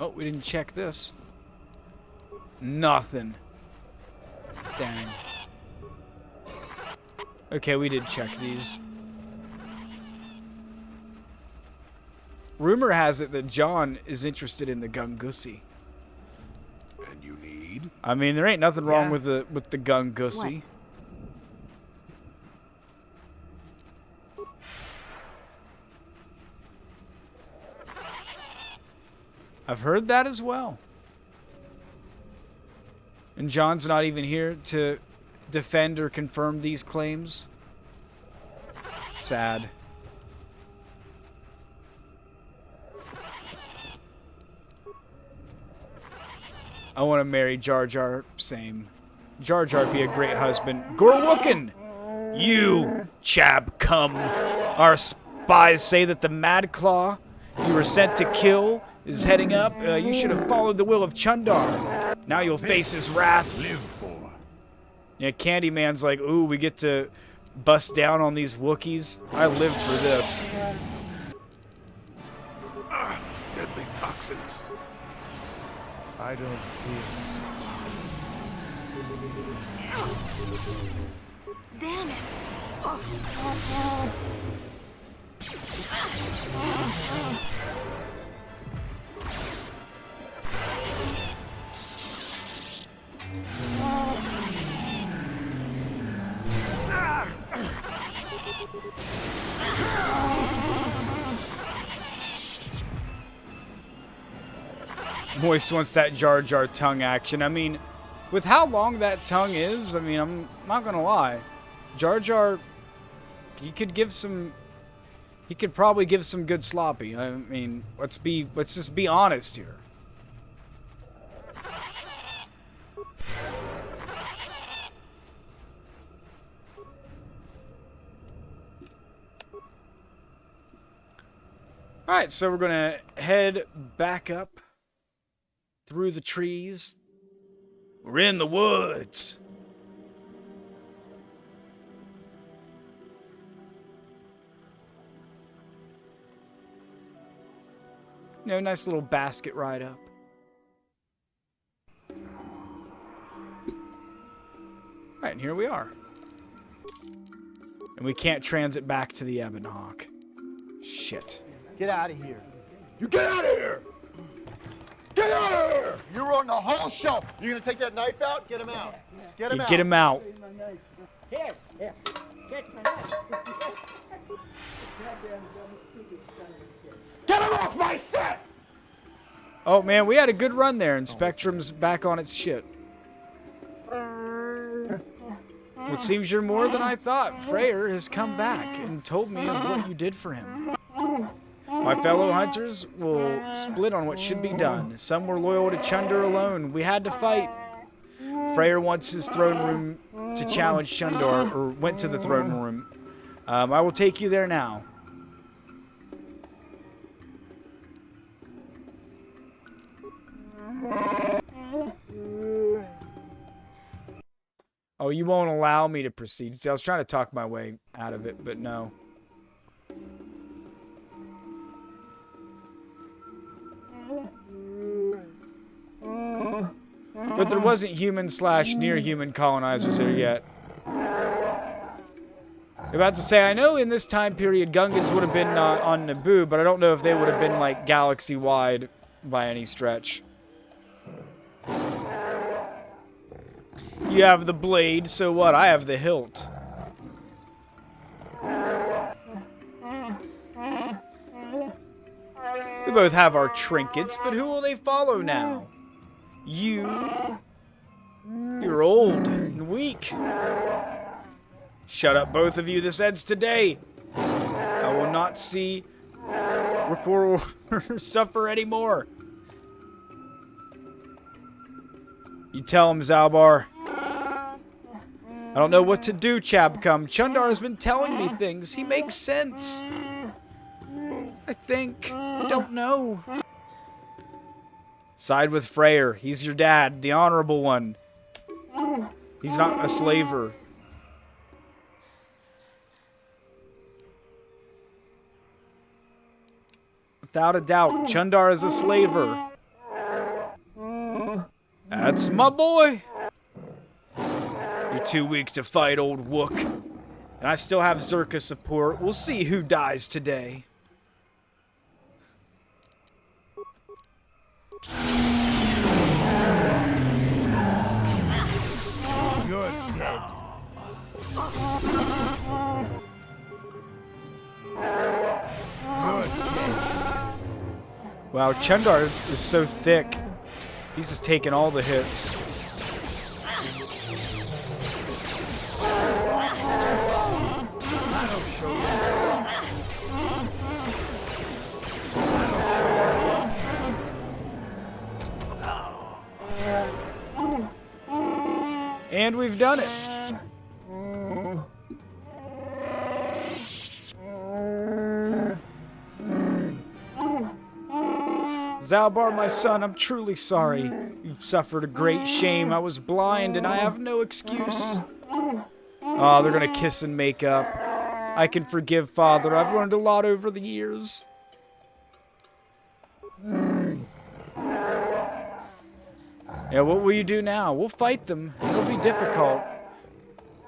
Oh, we didn't check this. Nothing. Dang. Okay, we did check these. Rumor has it that John is interested in the Gungussy. And you need? I mean, there ain't nothing wrong with the Gungussy. I've heard that as well. And John's not even here to defend or confirm these claims. Sad. I want to marry Jar Jar. Same. Jar Jar be a great husband. Gorwookin! You, Chab, come. Our spies say that the Mad Claw you were sent to kill is heading up. You should have followed the will of Chundar. Now you'll face his wrath. Live for. Yeah, Candyman's like, ooh, we get to bust down on these Wookiees. I live for this. Deadly toxins. I don't feel Damn it. Moist wants that Jar Jar tongue action. I mean, with how long that tongue is, I mean, I'm not gonna lie. Jar Jar, he could probably give some good sloppy. I mean, let's just be honest here. Alright, so we're gonna head back up through the trees. We're in the woods. You know, nice little basket ride up. Alright, and here we are. And we can't transit back to the Ebon Hawk. Shit. Get out of here. You get out of here! Get out of here! You ruined the whole show. You gonna take that knife out? Get him out. Get him You out. get him out. Here, get my knife. Get him off my set! Oh man, we had a good run there, and Spectrum's back on its shit. It seems you're more than I thought. Freyr has come back and told me of what you did for him. My fellow hunters will split on what should be done. Some were loyal to Chundar alone. We had to fight. Freyr wants his throne room to challenge Chundar, or went to the throne room. I will take you there now. Oh, you won't allow me to proceed. See, I was trying to talk my way out of it, but no. But there wasn't human/near human colonizers there yet. About to say, I know in this time period Gungans would have been on Naboo, but I don't know if they would have been like galaxy-wide by any stretch. You have the blade, so what? I have the hilt. We both have our trinkets, but who will they follow now? You. You're old and weak. Shut up, both of you. This ends today. I will not see Rakor suffer anymore. You tell him, Zalbar. I don't know what to do, Chabcum. Chundar has been telling me things. He makes sense. I think. I don't know. Side with Freyr. He's your dad, the honorable one. He's not a slaver. Without a doubt, Chundar is a slaver. That's my boy. You're too weak to fight, old Wook. And I still have Czerka support. We'll see who dies today. You're dead. You're dead. Wow, Chundar is so thick. He's just taking all the hits. And we've done it. Zalbar, my son, I'm truly sorry. You've suffered a great shame. I was blind and I have no excuse. Oh, they're gonna kiss and make up. I can forgive, Father. I've learned a lot over the years. Yeah, what will you do now? We'll fight them. It'll be difficult.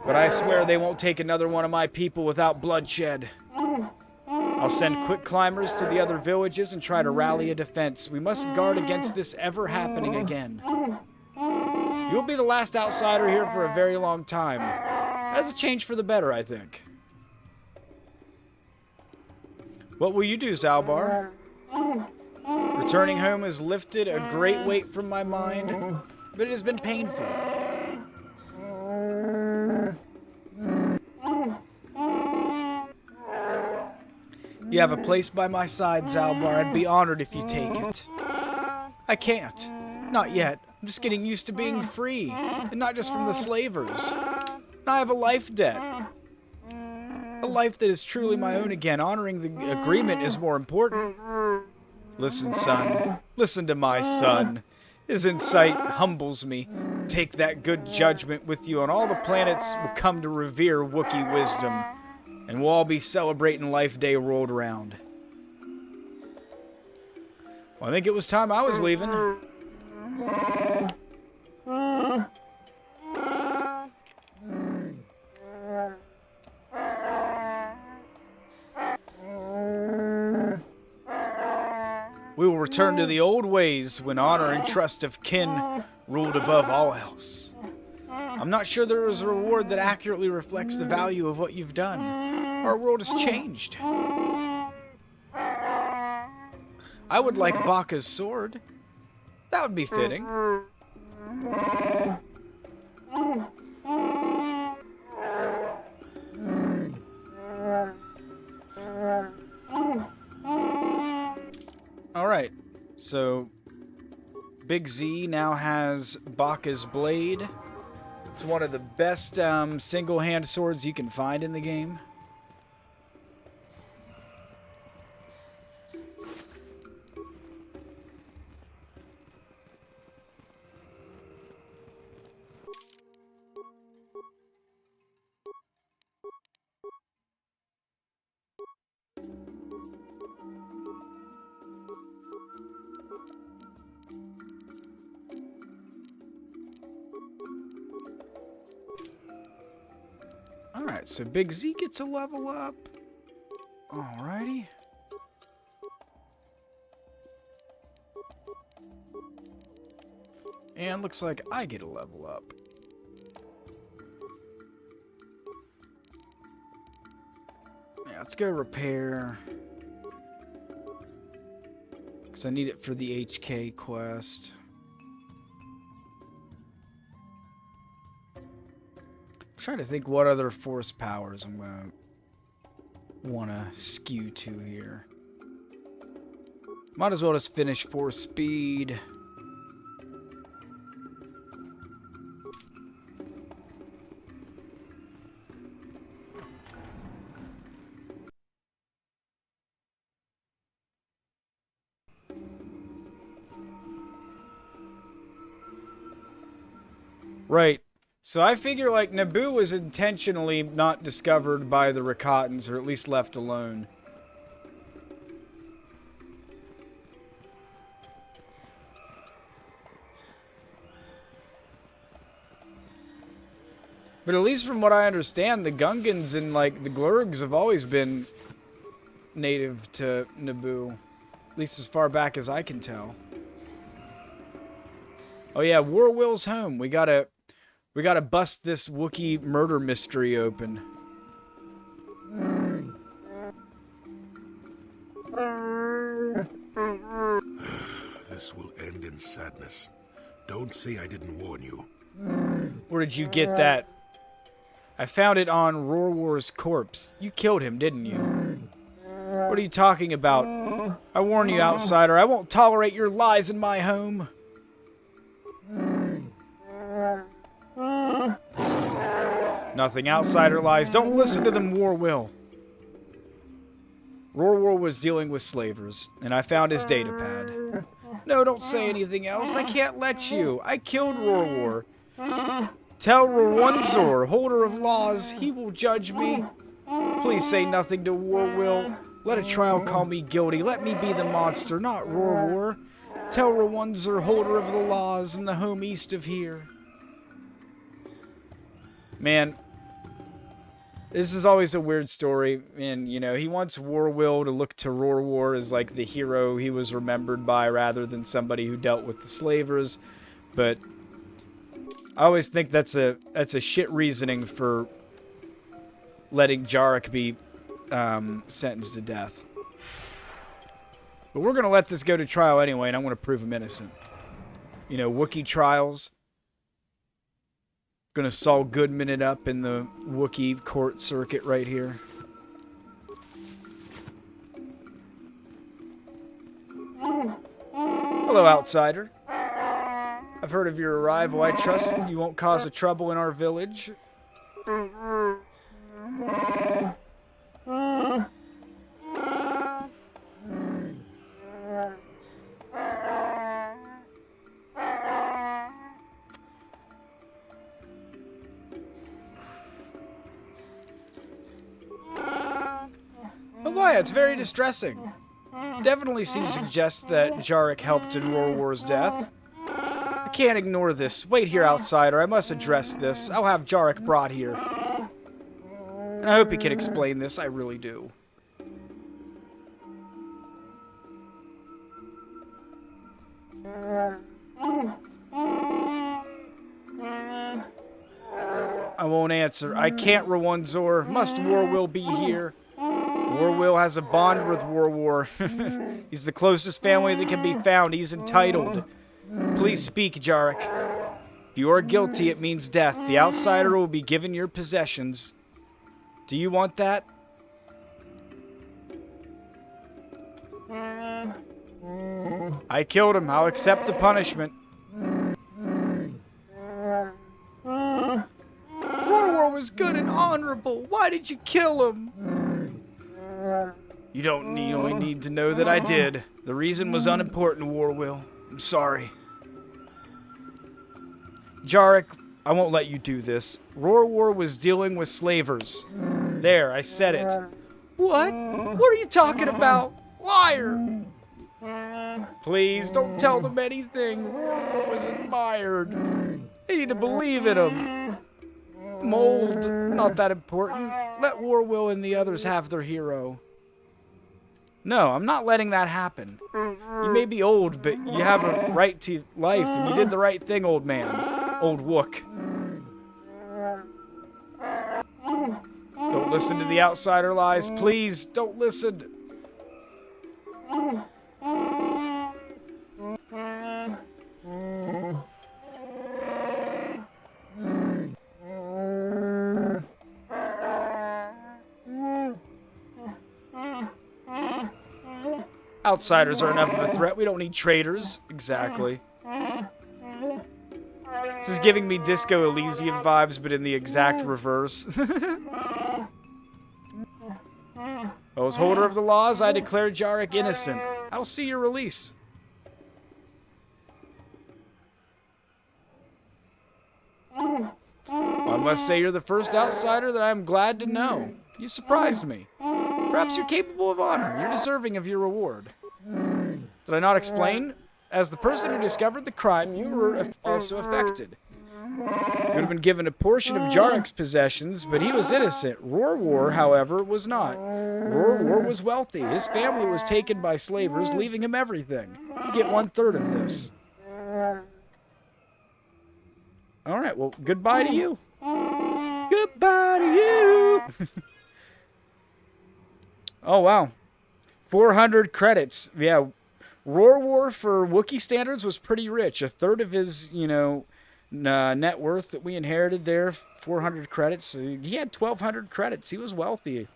But I swear they won't take another one of my people without bloodshed. I'll send quick climbers to the other villages and try to rally a defense. We must guard against this ever happening again. You'll be the last outsider here for a very long time. That's a change for the better, I think. What will you do, Zalbar? Returning home has lifted a great weight from my mind, but it has been painful. You have a place by my side, Zalbar. I'd be honored if you take it. I can't. Not yet. I'm just getting used to being free, and not just from the slavers. I have a life debt. A life that is truly my own again. Honoring the agreement is more important. Listen, son. Listen to my son. His insight humbles me. Take that good judgment with you, and all the planets will come to revere Wookiee wisdom. And we'll all be celebrating Life Day rolled around. Well, I think it was time I was leaving. We will return to the old ways when honor and trust of kin ruled above all else. I'm not sure there is a reward that accurately reflects the value of what you've done. Our world has changed. I would like Baka's sword. That would be fitting. Alright, so Big Z now has Baka's blade. It's one of the best single-hand swords you can find in the game. Alright, so Big Z gets a level up. Alrighty. And looks like I get a level up. Yeah, let's go repair. Because I need it for the HK quest. Trying to think what other force powers I'm gonna want to skew to here. Might as well just finish force speed. Right. So I figure, like, Naboo was intentionally not discovered by the Rakatans, or at least left alone. But at least from what I understand, the Gungans and, like, the Glurgs have always been native to Naboo. At least as far back as I can tell. Oh yeah, Warwill's home. We gotta bust this Wookiee murder mystery open. This will end in sadness. Don't say I didn't warn you. Where did you get that? I found it on Rorwar's corpse. You killed him, didn't you? What are you talking about? I warn you, outsider, I won't tolerate your lies in my home. Nothing, outsider lies. Don't listen to them, Warwill. Rorwar was dealing with slavers, and I found his datapad. No, don't say anything else. I can't let you. I killed Rorwar. Tell Rorwunzor, holder of laws, he will judge me. Please say nothing to Warwill. Let a trial call me guilty. Let me be the monster, not Rorwar. Tell Rorwunzor, holder of the laws, in the home east of here. Man, this is always a weird story, and, you know, he wants Warwill to look to Rorwar as, like, the hero he was remembered by rather than somebody who dealt with the slavers, but I always think that's a shit reasoning for letting Jarek be sentenced to death. But we're going to let this go to trial anyway, and I'm going to prove him innocent. You know, Wookiee trials. Going to Saul Goodman it up in the Wookiee court circuit right here. Hello, outsider. I've heard of your arrival. I trust you won't cause a trouble in our village. It's very distressing. Definitely seems to suggest that Jarek helped in Rorwar's death. I can't ignore this. Wait here, outsider. I must address this. I'll have Jarek brought here. And I hope he can explain this. I really do. I won't answer. I can't, Rorwunzor. Must Warwill be here? Warwill has a bond with Rorwar. He's the closest family that can be found. He's entitled. Please speak, Jarek. If you are guilty, it means death. The outsider will be given your possessions. Do you want that? I killed him. I'll accept the punishment. Rorwar was good and honorable. Why did you kill him? You don't only need to know that I did. The reason was unimportant, Warwill. I'm sorry. Jarek, I won't let you do this. Rorwar was dealing with slavers. There, I said it. What? What are you talking about? Liar! Please, don't tell them anything. Rorwar was admired. They need to believe in him. Mold, not that important. Let Warwill and the others have their hero. No, I'm not letting that happen. You may be old, but you have a right to life, and you did the right thing, old man. Old Wook. Don't listen to the outsider lies. Please, don't listen. Outsiders are enough of a threat. We don't need traitors. Exactly. This is giving me Disco Elysium vibes, but in the exact reverse. As holder of the laws, I declare Jarek innocent. I'll see your release. Well, I must say you're the first outsider that I'm glad to know. You surprised me. Perhaps you're capable of honor. You're deserving of your reward. Did I not explain? As the person who discovered the crime, you were also affected. You would have been given a portion of Jarek's possessions, but he was innocent. Rorwar, however, was not. Rorwar was wealthy. His family was taken by slavers, leaving him everything. You get 1/3 of this. All right, well, goodbye to you. Goodbye to you. Oh, wow. 400 credits. Yeah, Rorwar for Wookiee standards was pretty rich. 1/3 of his, net worth that we inherited there, 400 credits. He had 1,200 credits. He was wealthy. I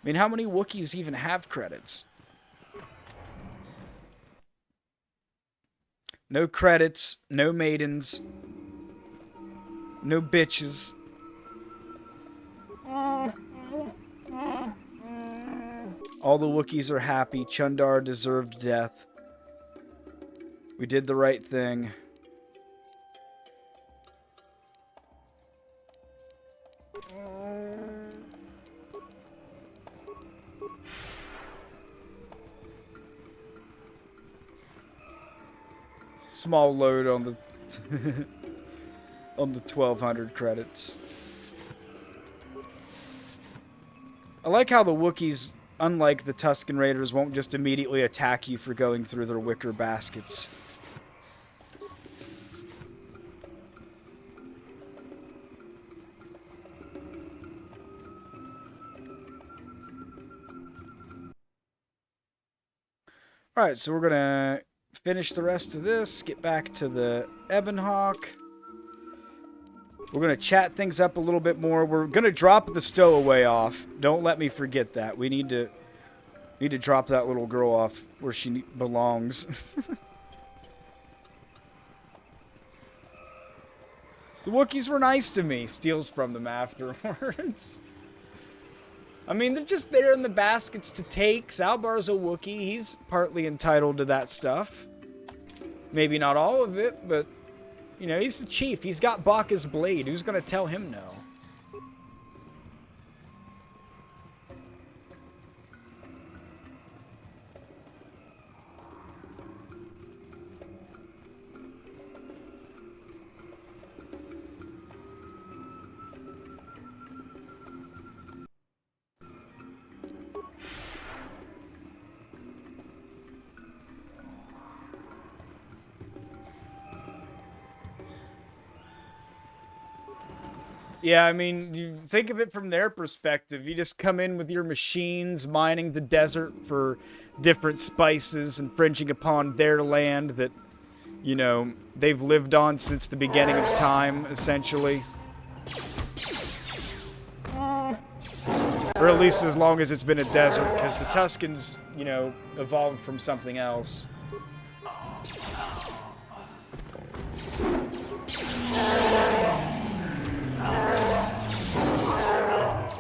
mean, how many Wookiees even have credits? No credits, no maidens, no bitches. All the Wookiees are happy. Chundar deserved death. We did the right thing. Small load on the on the 1,200 credits. I like how the Wookiees, unlike the Tusken Raiders, won't just immediately attack you for going through their wicker baskets. Alright, so we're gonna finish the rest of this, get back to the Ebonhawk. We're going to chat things up a little bit more. We're going to drop the stowaway off. Don't let me forget that. We need to drop that little girl off where she belongs. The Wookiees were nice to me. Steals from them afterwards. I mean, they're just there in the baskets to take. Salbar's a Wookiee. He's partly entitled to that stuff. Maybe not all of it, but... You know, he's the chief. He's got Baka's blade. Who's going to tell him no? Yeah, I mean, you think of it from their perspective. You just come in with your machines, mining the desert for different spices, infringing upon their land that, you know, they've lived on since the beginning of time, essentially. Or at least as long as it's been a desert, because the Tuskens, you know, evolved from something else.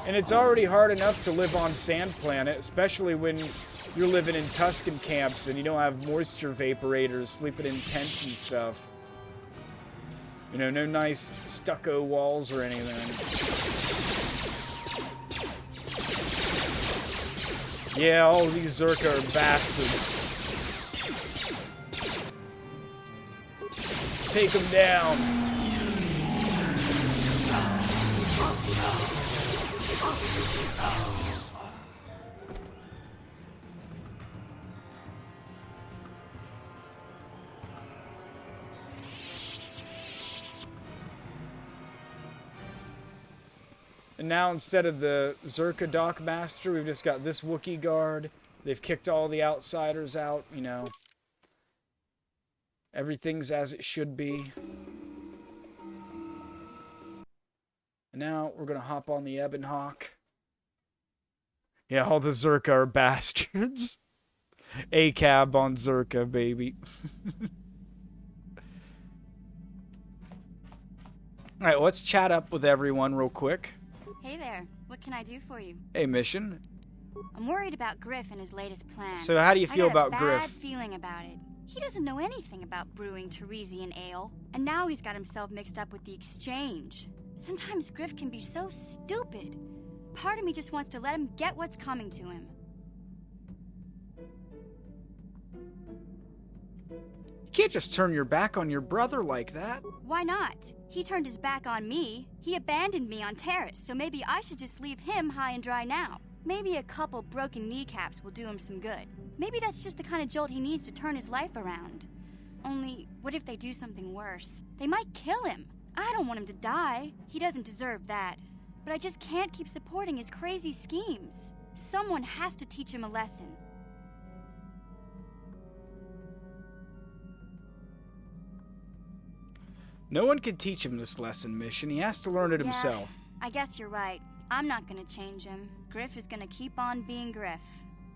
And it's already hard enough to live on Sand Planet, especially when you're living in Tusken camps and you don't have moisture vaporators, sleeping in tents and stuff. You know, no nice stucco walls or anything. Yeah, all these Czerka are bastards. Take them down. And now instead of the Czerka Dockmaster, we've just got this Wookiee guard. They've kicked all the outsiders out, you know. Everything's as it should be. And now we're going to hop on the Ebonhawk. Yeah, all the Czerka are bastards. A-cab on Czerka, baby. Alright, let's chat up with everyone real quick. Hey there. What can I do for you? Hey, Mission. I'm worried about Griff and his latest plan. So how do you feel about Griff? I got a bad feeling about it. He doesn't know anything about brewing Teresian ale, and now he's got himself mixed up with the exchange. Sometimes Griff can be so stupid. Part of me just wants to let him get what's coming to him. You can't just turn your back on your brother like that. Why not? He turned his back on me. He abandoned me on Terrace, so maybe I should just leave him high and dry now. Maybe a couple broken kneecaps will do him some good. Maybe that's just the kind of jolt he needs to turn his life around. Only, what if they do something worse? They might kill him. I don't want him to die. He doesn't deserve that. But I just can't keep supporting his crazy schemes. Someone has to teach him a lesson. No one can teach him this lesson, Mission. He has to learn it himself. I guess you're right. I'm not gonna change him. Griff is gonna keep on being Griff.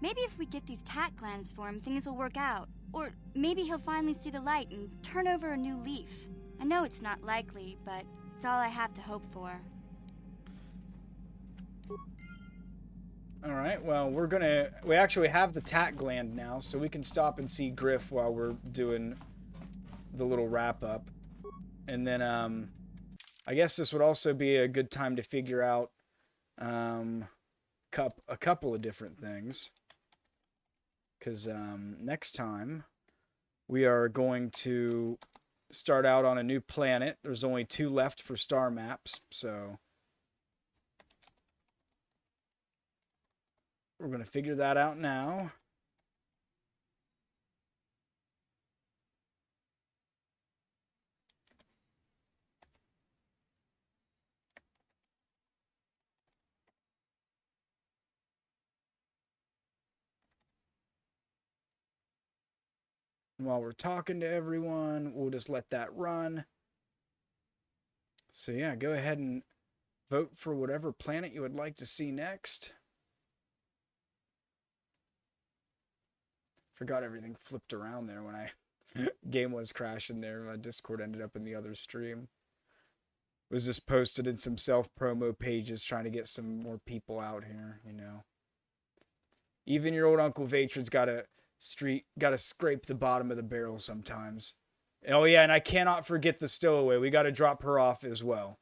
Maybe if we get these tat glands for him, things will work out. Or maybe he'll finally see the light and turn over a new leaf. I know it's not likely, but it's all I have to hope for. Alright, well, we actually have the tat gland now, so we can stop and see Griff while we're doing the little wrap up. And then I guess this would also be a good time to figure out a couple of different things. Because next time we are going to start out on a new planet. There's only 2 left for star maps, so we're going to figure that out now. And while we're talking to everyone, we'll just let that run. So yeah, go ahead and vote for whatever planet you would like to see next. Forgot everything flipped around there when game was crashing there. My Discord ended up in the other stream. Was just posted in some self-promo pages trying to get some more people out here, you know. Even your old Uncle Vatron's gotta scrape the bottom of the barrel sometimes. Oh yeah, and I cannot forget the stowaway. We gotta drop her off as well.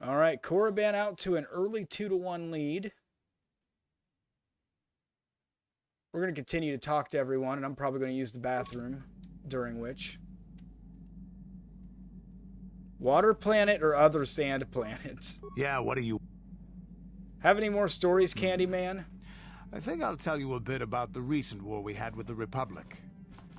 All right, Korriban out to an early 2-1 lead. We're going to continue to talk to everyone, and I'm probably going to use the bathroom, during which. Water planet or other sand planets? Yeah, what do you... Have any more stories, Candyman? I think I'll tell you a bit about the recent war we had with the Republic.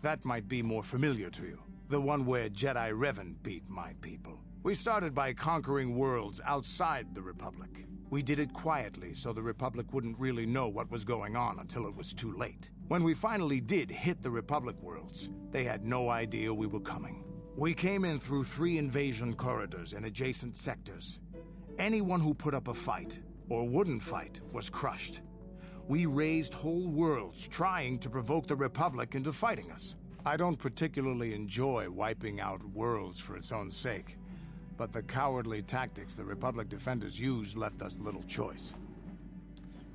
That might be more familiar to you. The one where Jedi Revan beat my people. We started by conquering worlds outside the Republic. We did it quietly so the Republic wouldn't really know what was going on until it was too late. When we finally did hit the Republic worlds, they had no idea we were coming. We came in through 3 invasion corridors and adjacent sectors. Anyone who put up a fight, or wouldn't fight, was crushed. We razed whole worlds trying to provoke the Republic into fighting us. I don't particularly enjoy wiping out worlds for its own sake. But the cowardly tactics the Republic defenders used left us little choice.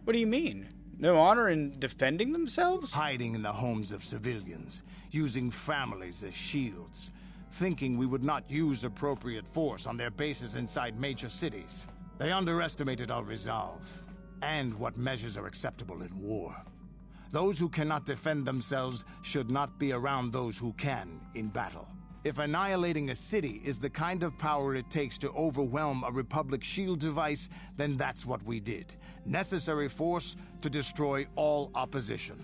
What do you mean? No honor in defending themselves? Hiding in the homes of civilians, using families as shields, thinking we would not use appropriate force on their bases inside major cities. They underestimated our resolve, and what measures are acceptable in war. Those who cannot defend themselves should not be around those who can in battle. If annihilating a city is the kind of power it takes to overwhelm a Republic shield device, then that's what we did. Necessary force to destroy all opposition.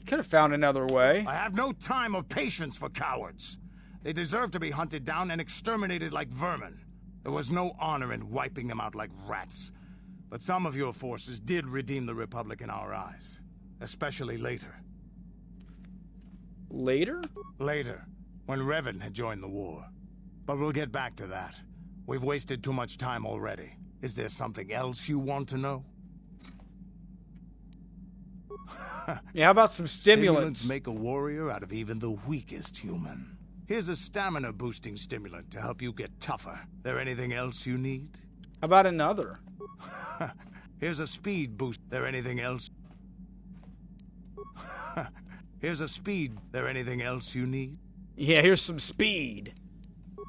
Could have found another way. I have no time or patience for cowards. They deserve to be hunted down and exterminated like vermin. There was no honor in wiping them out like rats. But some of your forces did redeem the Republic in our eyes. Especially later. Later? Later, when Revan had joined the war. But we'll get back to that. We've wasted too much time already. Is there something else you want to know? Yeah, how about some stimulants? Make a warrior out of even the weakest human. Here's a stamina-boosting stimulant to help you get tougher. There anything else you need? How about another? Here's a speed boost. There anything else? Here's a speed. There anything else you need? Yeah, here's some speed.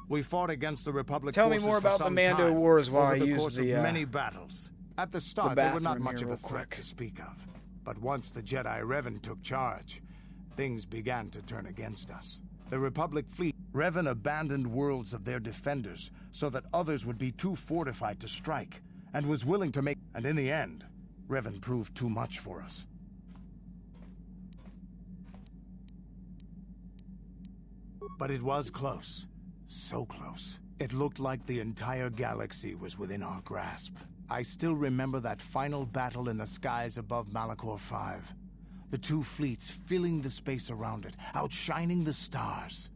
We fought against the Republic Tell me forces more for about the some Mando time, Wars while over I the use course the of many battles. At the start, they were not bathroom much here of a real threat quick. to speak of. But once the Jedi Revan took charge, things began to turn against us. The Republic fleet, Revan abandoned worlds of their defenders so that others would be too fortified to strike, and was willing to make... And in the end, Revan proved too much for us. But it was close. So close. It looked like the entire galaxy was within our grasp. I still remember that final battle in the skies above Malachor 5. The 2 fleets filling the space around it, outshining the stars.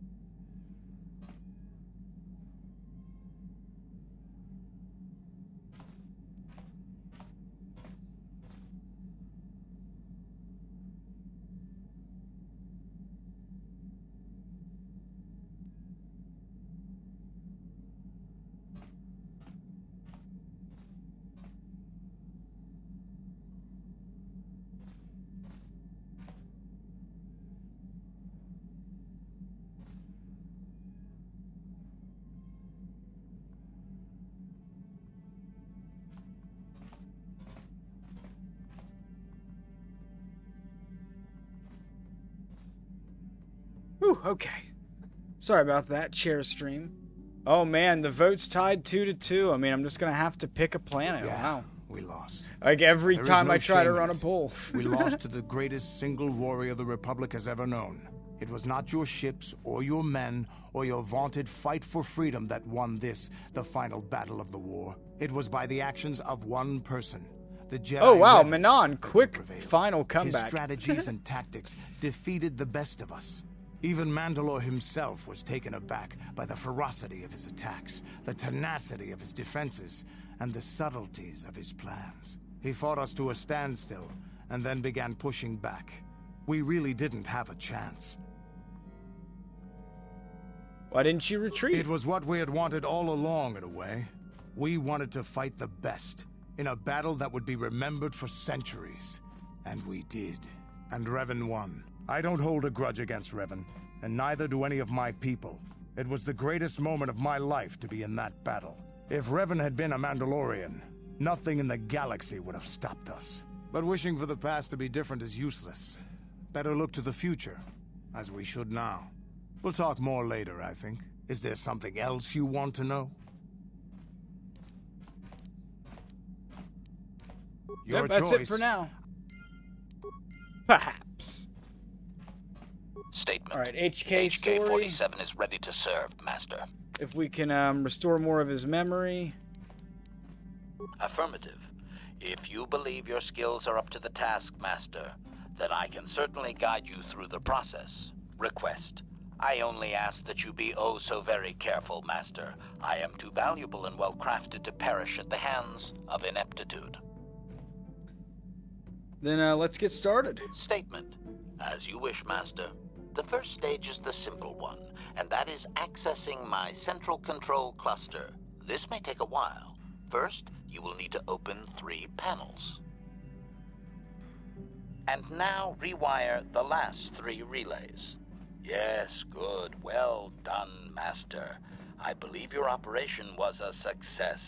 okay. Sorry about that, chair stream. Oh man, the vote's tied 2-2. I mean, I'm just gonna have to pick a planet. Yeah, Wow. we lost. Like every There is time no I try to shame in run a it. poll. We lost to the greatest single warrior the Republic has ever known. It was not your ships, or your men, or your vaunted fight for freedom that won this, the final battle of the war. It was by the actions of one person, the Jedi. Oh wow, Revan, Manon, that quick prevailed. final His comeback. strategies and tactics defeated the best of us. Even Mandalore himself was taken aback by the ferocity of his attacks, the tenacity of his defenses, and the subtleties of his plans. He fought us to a standstill, and then began pushing back. We really didn't have a chance. Why didn't you retreat? It was what we had wanted all along, in a way. We wanted to fight the best, in a battle that would be remembered for centuries. And we did. And Revan won. I don't hold a grudge against Revan, and neither do any of my people. It was the greatest moment of my life to be in that battle. If Revan had been a Mandalorian, nothing in the galaxy would have stopped us. But wishing for the past to be different is useless. Better look to the future, as we should now. We'll talk more later, I think. Is there something else you want to know? Your Yep, that's it choice. for now. Perhaps. Statement. All right, HK story. HK-47 is ready to serve, Master. If we can restore more of his memory. Affirmative. If you believe your skills are up to the task, Master, then I can certainly guide you through the process. Request. I only ask that you be oh so very careful, Master. I am too valuable and well-crafted to perish at the hands of ineptitude. Then let's get started. Statement. As you wish, Master. The first stage is the simple one, and that is accessing my central control cluster. This may take a while. First, you will need to open 3 panels. And now rewire the last 3 relays. Yes, good. Well done, Master. I believe your operation was a success.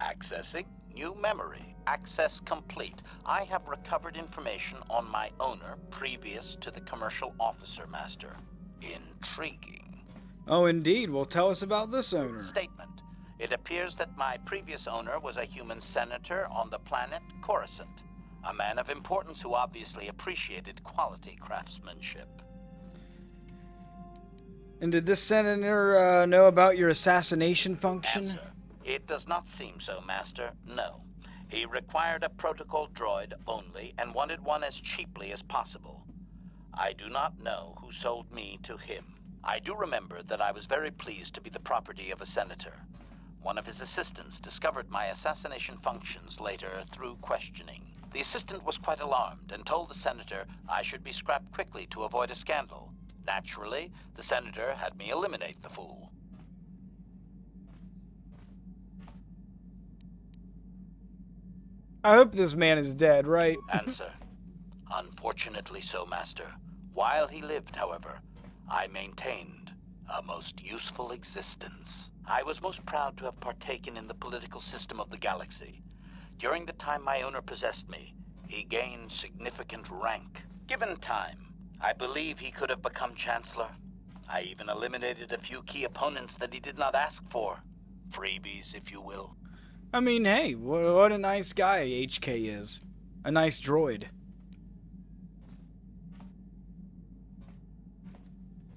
Accessing new memory. Access complete. I have recovered information on my owner previous to the commercial officer, Master. Intriguing. Oh, indeed. Well, tell us about this owner. Statement. It appears that my previous owner was a human senator on the planet Coruscant. A man of importance who obviously appreciated quality craftsmanship. And did this senator know about your assassination function? Answer. It does not seem so, Master. No. He required a protocol droid only and wanted one as cheaply as possible. I do not know who sold me to him. I do remember that I was very pleased to be the property of a senator. One of his assistants discovered my assassination functions later through questioning. The assistant was quite alarmed and told the senator I should be scrapped quickly to avoid a scandal. Naturally, the senator had me eliminate the fool. I hope this man is dead, right? Answer. Unfortunately so, Master. While he lived, however, I maintained a most useful existence. I was most proud to have partaken in the political system of the galaxy. During the time my owner possessed me, he gained significant rank. Given time, I believe he could have become Chancellor. I even eliminated a few key opponents that he did not ask for. Freebies, if you will. I mean, hey, what a nice guy HK is. A nice droid.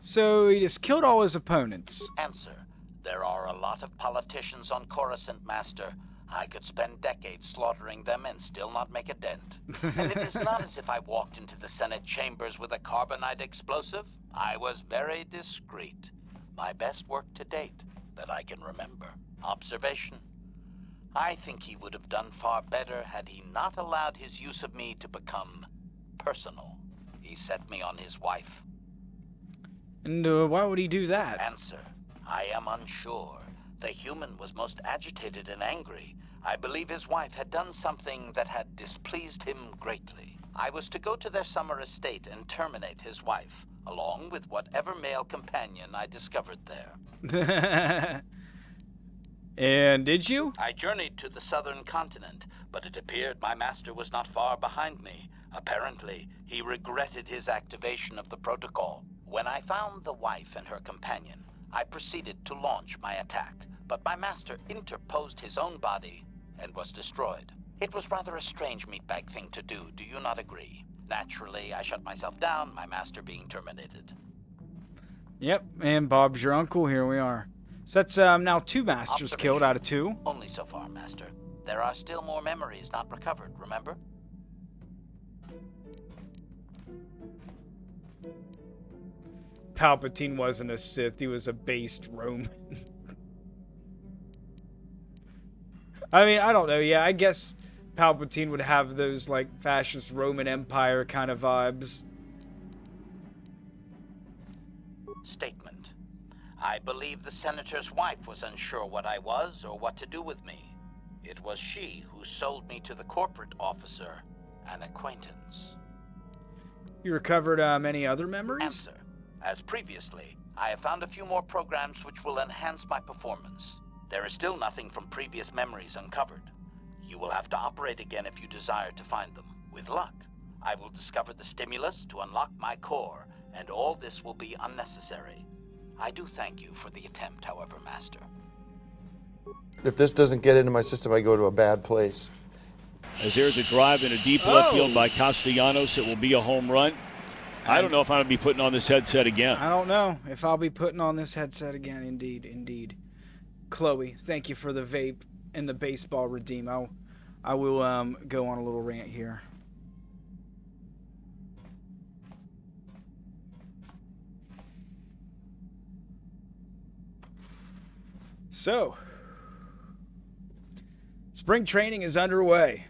So he just killed all his opponents. Answer. There are a lot of politicians on Coruscant, Master. I could spend decades slaughtering them and still not make a dent. And it is not as if I walked into the Senate chambers with a carbonite explosive. I was very discreet. My best work to date that I can remember. Observation. I think he would have done far better had he not allowed his use of me to become personal. He set me on his wife. And why would he do that? Answer. I am unsure. The human was most agitated and angry. I believe his wife had done something that had displeased him greatly. I was to go to their summer estate and terminate his wife, along with whatever male companion I discovered there. And did you? I journeyed to the southern continent, but it appeared my master was not far behind me. Apparently, he regretted his activation of the protocol. When I found the wife and her companion, I proceeded to launch my attack, but my master interposed his own body and was destroyed. It was rather a strange meatbag thing to do, do you not agree? Naturally, I shut myself down, my master being terminated. Yep, and Bob's your uncle. Here we are. So that's now 2 masters killed out of 2. Only so far, master. There are still more memories not recovered, remember? Palpatine wasn't a Sith, he was a based Roman. I mean, I don't know, yeah, I guess Palpatine would have those, like, fascist Roman Empire kind of vibes. Statement. I believe the senator's wife was unsure what I was or what to do with me. It was she who sold me to the corporate officer, an acquaintance. You recovered many other memories? Answer. As previously, I have found a few more programs which will enhance my performance. There is still nothing from previous memories uncovered. You will have to operate again if you desire to find them. With luck, I will discover the stimulus to unlock my core, and all this will be unnecessary. I do thank you for the attempt, however, Master. If this doesn't get into my system, I go to a bad place. As there's a drive in a deep left field by Castellanos, it will be a home run. I don't know if I'm going to be putting on this headset again. I don't know if I'll be putting on this headset again. Indeed, indeed. Chloe, thank you for the vape and the baseball redeem. I will go on a little rant here. So, spring training is underway.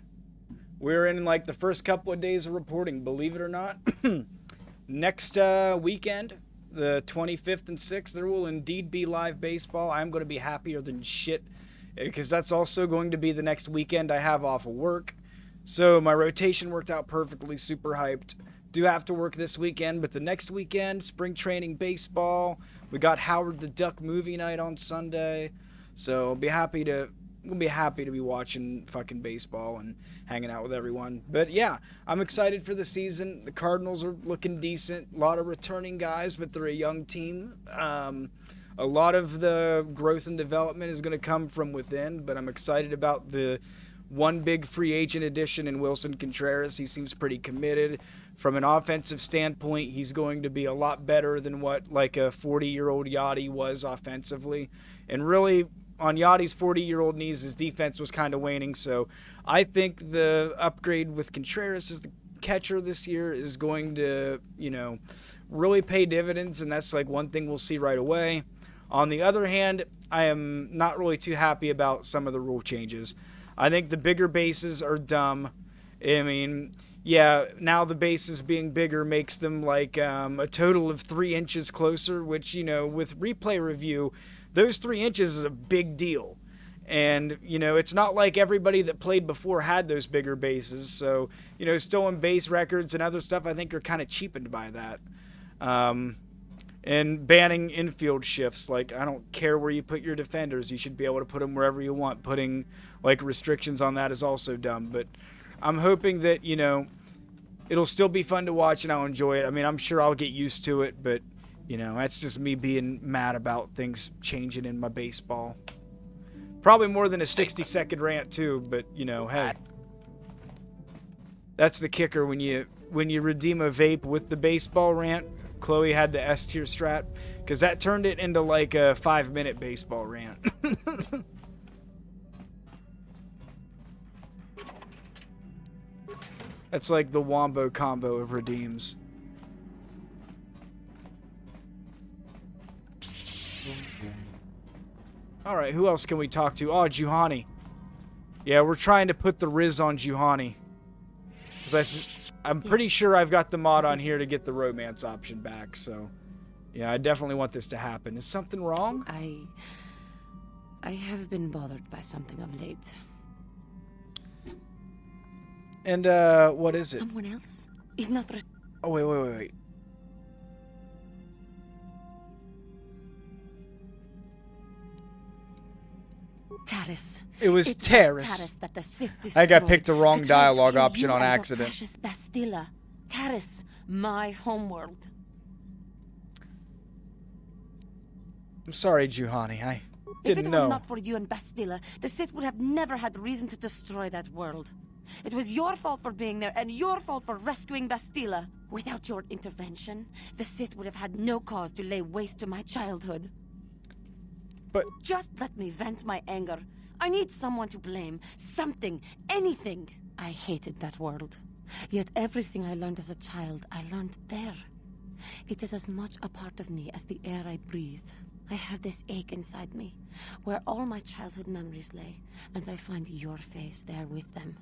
We're in like the first couple of days of reporting, believe it or not. Next weekend, the 25th and 6th, there will indeed be live baseball. I'm going to be happier than shit because that's also going to be the next weekend I have off of work. So my rotation worked out perfectly, super hyped. Do have to work this weekend, but the next weekend, spring training baseball. We got Howard the Duck movie night on Sunday. So we'll be happy to be watching fucking baseball and hanging out with everyone. But yeah, I'm excited for the season. The Cardinals are looking decent. A lot of returning guys, but they're a young team. A lot of the growth and development is going to come from within, but I'm excited about the one big free agent addition in Wilson Contreras. He seems pretty committed. From an offensive standpoint, he's going to be a lot better than what like a 40-year-old Yachty was offensively. And really, on Yachty's 40-year-old knees, his defense was kind of waning. So I think the upgrade with Contreras as the catcher this year is going to, really pay dividends. And that's like one thing we'll see right away. On the other hand, I am not really too happy about some of the rule changes. I think the bigger bases are dumb. I mean, yeah, now the bases being bigger makes them like a total of 3 inches closer, which, with replay review, those 3 inches is a big deal. And, it's not like everybody that played before had those bigger bases. So, stolen base records and other stuff I think are kind of cheapened by that. And banning infield shifts. Like, I don't care where you put your defenders. You should be able to put them wherever you want. Putting, like, restrictions on that is also dumb. But I'm hoping that, it'll still be fun to watch and I'll enjoy it. I mean, I'm sure I'll get used to it, but, that's just me being mad about things changing in my baseball. Probably more than a 60-second rant, too, but, hey. That's the kicker when you redeem a vape with the baseball rant. Chloe had the S tier strat, because that turned it into like a 5-minute baseball rant. That's like the wombo combo of redeems. Alright, who else can we talk to? Oh, Juhani. Yeah, we're trying to put the Riz on Juhani. Because I'm pretty sure I've got the mod on here to get the romance option back, so... Yeah, I definitely want this to happen. Is something wrong? I have been bothered by something of late. And, what is it? Someone else is not... Oh, wait. Taris. It was Taris. That the Sith I got destroyed. picked the wrong dialogue kill option you on and your accident. precious Bastilla. Taris, my homeworld. I'm sorry, Juhani. I If didn't it know. were not for you and Bastila, the Sith would have never had reason to destroy that world. It was your fault for being there, and your fault for rescuing Bastila. Without your intervention, the Sith would have had no cause to lay waste to my childhood. But just let me vent my anger. I need someone to blame. Something. Anything. I hated that world. Yet everything I learned as a child, I learned there. It is as much a part of me as the air I breathe. I have this ache inside me, where all my childhood memories lay, and I find your face there with them.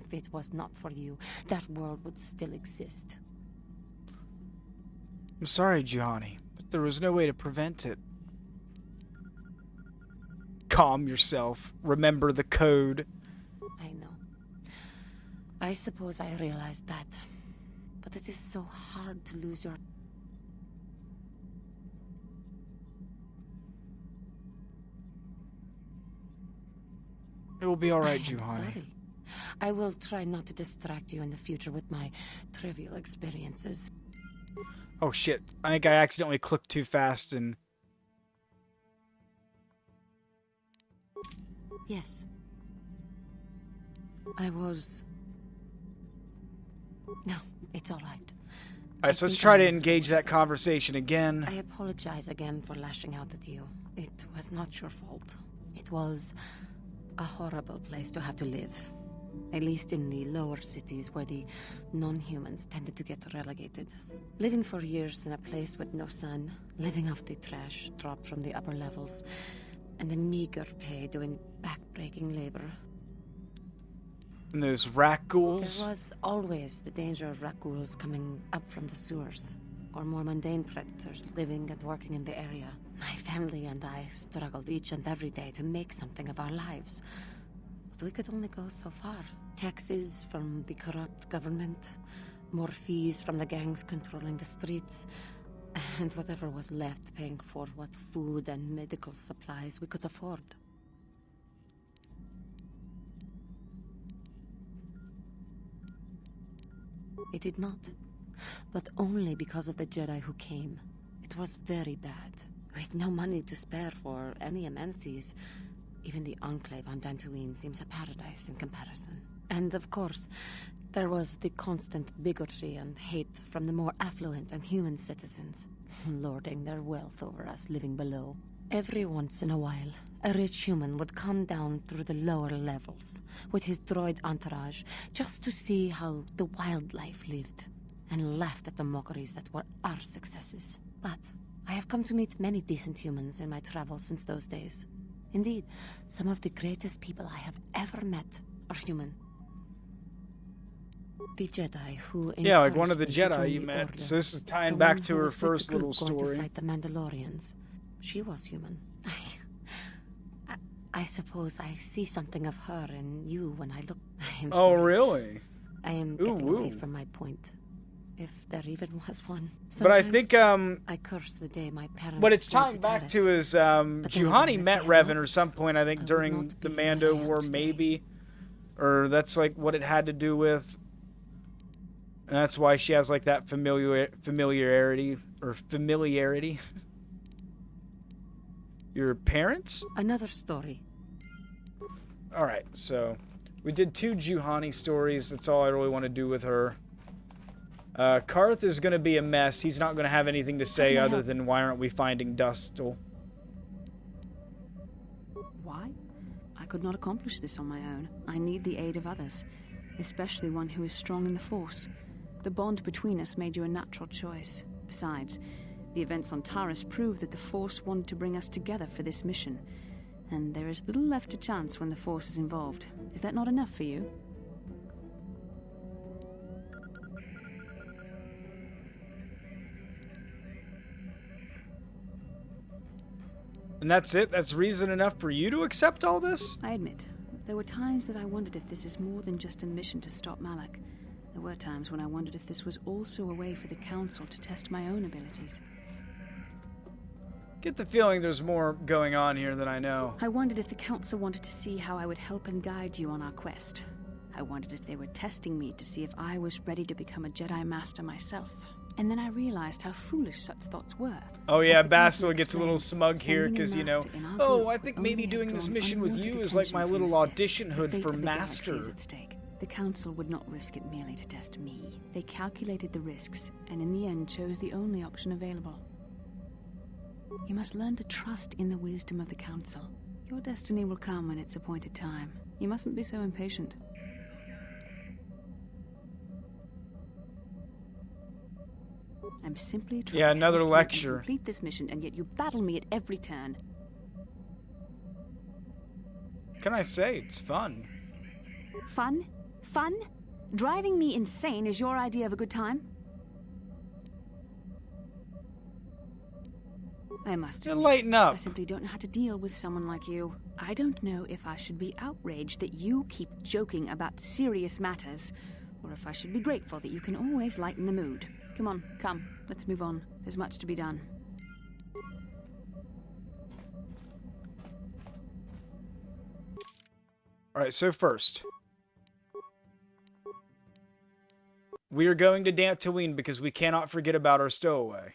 If it was not for you, that world would still exist. I'm sorry, Juhani, but there was no way to prevent it. Calm yourself. Remember the code. I know. I suppose I realized that. But it is so hard to lose your... It will be alright, I am Juhani. sorry. I will try not to distract you in the future with my trivial experiences. Oh shit. I think I accidentally clicked too fast and... Yes. I was... No, it's all right. Alright, so let's try to engage that conversation again. I apologize again for lashing out at you. It was not your fault. It was a horrible place to have to live. At least in the lower cities where the non-humans tended to get relegated. Living for years in a place with no sun, living off the trash dropped from the upper levels, and the meager pay doing back-breaking labor. And those rat ghouls. There was always the danger of rat ghouls coming up from the sewers, or more mundane predators living and working in the area. My family and I struggled each and every day to make something of our lives. But we could only go so far. Taxes from the corrupt government, more fees from the gangs controlling the streets, and whatever was left paying for what food and medical supplies we could afford. It did not, but only because of the Jedi who came. It was very bad, with no money to spare for any amenities. Even the Enclave on Dantooine seems a paradise in comparison. And of course, there was the constant bigotry and hate from the more affluent and human citizens, lording their wealth over us living below. Every once in a while, a rich human would come down through the lower levels with his droid entourage just to see how the wildlife lived, and laughed at the mockeries that were our successes. But I have come to meet many decent humans in my travels since those days. Indeed, some of the greatest people I have ever met are human. The Jedi who... Yeah, like one of the encouraged me to Jedi join you the met. Order. So this is tying The back one to who her was with the first little group going story. to fight the Mandalorians. She was human. I suppose I see something of her in you when I look. I am Oh, sorry. really? I am Ooh, getting away woo. from my point. If there even was one. But I Sometimes think, I curse the day my parents what it's fled tying back Taris. to is, But then Juhani again, met if they had Revan not, or some point, I think, I would during not the be Mando where I am War, today. maybe. Or that's, like, what it had to do with. And that's why she has, like, that familiarity. Or familiarity. Your parents? Another story. Alright, so we did 2 Juhani stories. That's all I really want to do with her. Karth is going to be a mess. He's not going to have anything to say can I other help? than why aren't we finding Dustil? Why? I could not accomplish this on my own. I need the aid of others, especially one who is strong in the Force. The bond between us made you a natural choice. Besides, the events on Taris prove that the Force wanted to bring us together for this mission. And there is little left to chance when the Force is involved. Is that not enough for you? And that's it? That's reason enough for you to accept all this? I admit, there were times that I wondered if this is more than just a mission to stop Malak. There were times when I wondered if this was also a way for the Council to test my own abilities. Get the feeling there's more going on here than I know. I wondered if the Council wanted to see how I would help and guide you on our quest. I wondered if they were testing me to see if I was ready to become a Jedi Master myself. And then I realized how foolish such thoughts were. Oh yeah, As the council Bastila gets a little explained, smug here sending a because, you know, master in our oh, group I think would maybe only have doing this drawn mission with unwanted you is like my attention little from Sith. audition hood The fate for of the galaxy Master. is at stake. The council would not risk it merely to test me. They calculated the risks, and in the end chose the only option available. You must learn to trust in the wisdom of the council. Your destiny will come when it's appointed time. You mustn't be so impatient. I'm simply trying Yeah, to another help you lecture. and complete this mission, and yet you battle me at every turn. Can I say it's fun? Fun? Fun? Driving me insane is your idea of a good time? I must admit, lighten up. I simply don't know how to deal with someone like you. I don't know if I should be outraged that you keep joking about serious matters, or if I should be grateful that you can always lighten the mood. Come on, come. Let's move on. There's much to be done. Alright, so first, we are going to Dantooine because we cannot forget about our stowaway.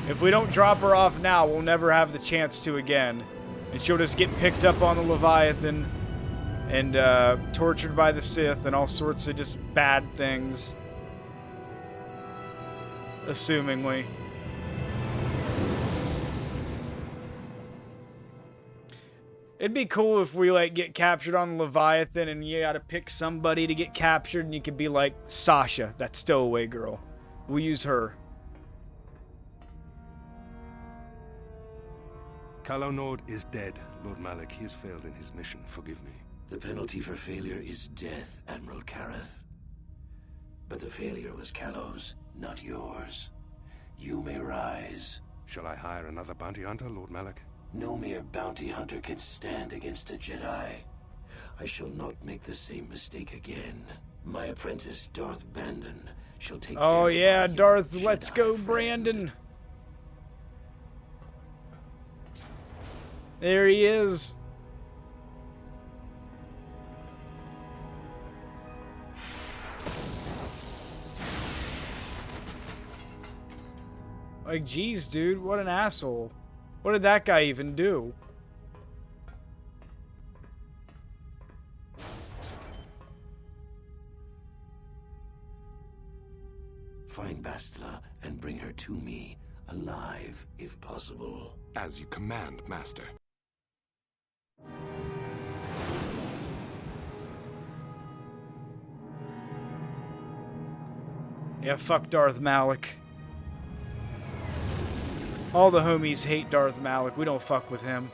If we don't drop her off now, we'll never have the chance to again. And she'll just get picked up on the Leviathan and tortured by the Sith and all sorts of just bad things. Assumingly. It'd be cool if we, like, get captured on the Leviathan and you gotta pick somebody to get captured and you could be like Sasha, that stowaway girl. We'll use her. Calo Nord is dead, Lord Malik. He has failed in his mission. Forgive me. The penalty for failure is death, Admiral Kareth. But the failure was Calo's, not yours. You may rise. Shall I hire another bounty hunter, Lord Malik? No mere bounty hunter can stand against a Jedi. I shall not make the same mistake again. My apprentice, Darth Bandon, shall take care Oh of yeah, my Darth, young let's Jedi go, friend. Brandon. There he is. Like, geez, dude, what an asshole. What did that guy even do? Find Bastila and bring her to me, alive, if possible. As you command, Master. Yeah, fuck Darth Malik. All the homies hate Darth Malik. We don't fuck with him.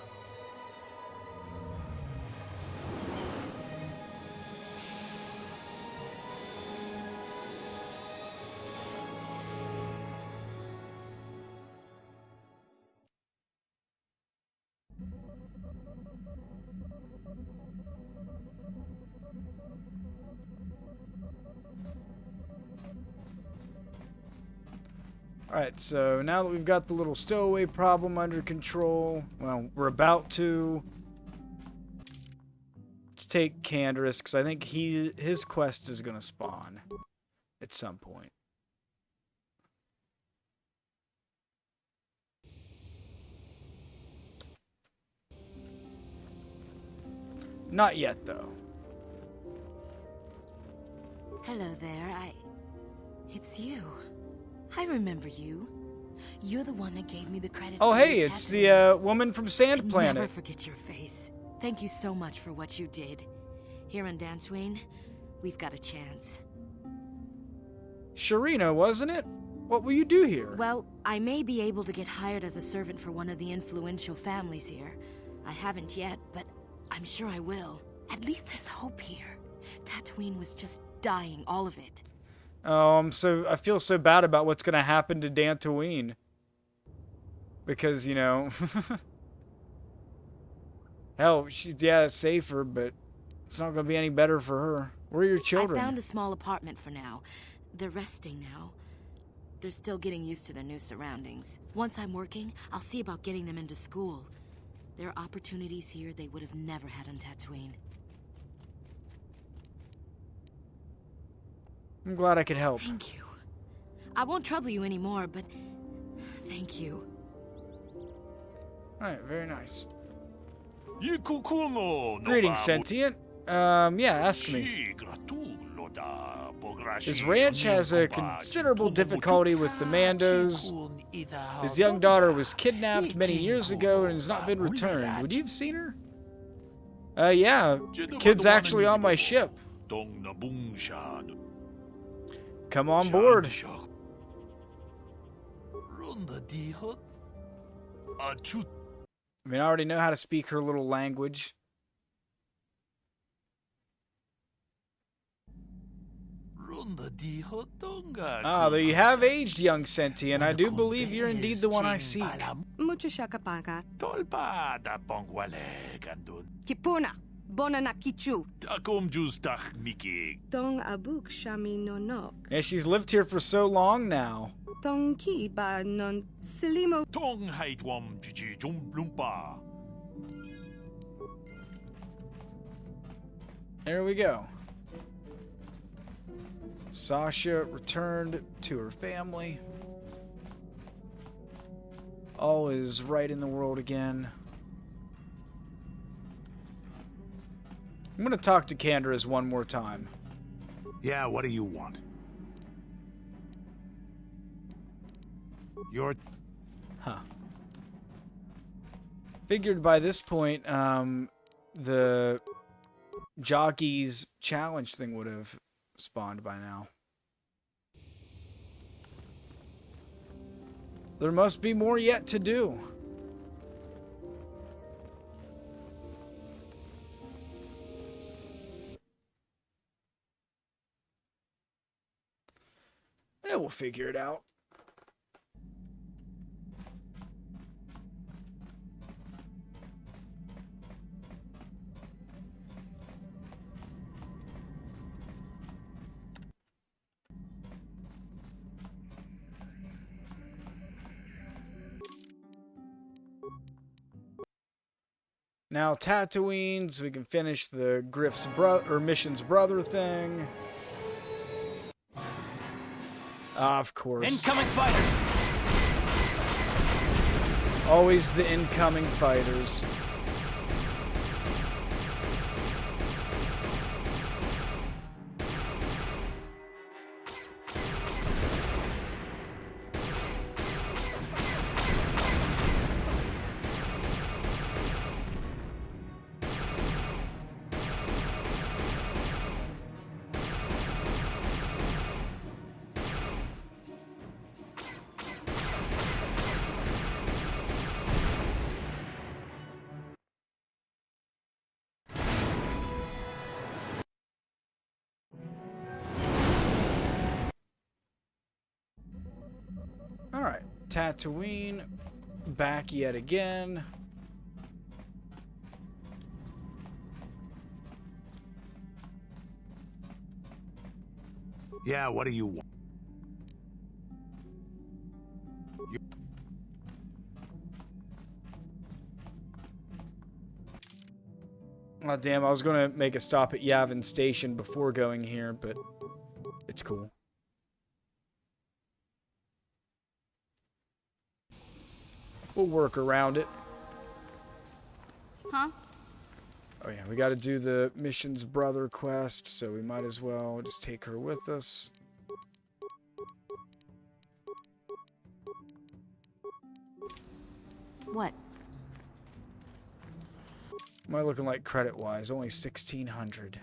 Alright, so now that we've got the little stowaway problem under control, well, we're about to. Let's take Canderous, because I think his quest is going to spawn at some point. Not yet, though. Hello there, It's you. I remember you. You're the one that gave me the credits. Oh, for hey, the it's tattoo. the woman from Sand I'd Planet. never forget your face. Thank you so much for what you did. Here on Dantooine, we've got a chance. Sharina, wasn't it? What will you do here? Well, I may be able to get hired as a servant for one of the influential families here. I haven't yet, but I'm sure I will. At least there's hope here. Tatooine was just dying, all of it. Oh, I feel so bad about what's going to happen to Dantooine. Because, you know... Hell, it's safer, but it's not going to be any better for her. Where are your children? I found a small apartment for now. They're resting now. They're still getting used to their new surroundings. Once I'm working, I'll see about getting them into school. There are opportunities here they would have never had on Tatooine. I'm glad I could help. Thank you. I won't trouble you anymore, but thank you. Alright, very nice. Greetings, sentient. Yeah, ask me. His ranch has a considerable difficulty with the Mandos. His young daughter was kidnapped many years ago and has not been returned. Would you have seen her? Yeah. The kid's actually on my ship. Come on board. I mean, I already know how to speak her little language. Ah, though you have aged, young sentient. I do believe you're indeed the one I seek. Kipuna, bonana kichu. Tong abuk shami nonok. Yeah, she's lived here for so long now. Tong ki ba non silimo. Tong haitwam chichi jumblumpa. There we go. Sasha returned to her family. All is right in the world again. I'm gonna talk to Candace one more time. Yeah, what do you want? Figured by this point, the jockey's challenge thing would have spawned by now. There must be more yet to do. Yeah, we'll figure it out. Now Tatooine, so we can finish the Griff's Mission's brother thing. Of course. Incoming fighters. Always the incoming fighters. Alright, Tatooine, back yet again. Yeah, what do you want? Oh damn, I was gonna make a stop at Yavin Station before going here, but it's cool. We'll work around it. Huh? Oh yeah, we gotta do the mission's brother quest, so we might as well just take her with us. What? Am I looking like credit-wise? Only 1,600.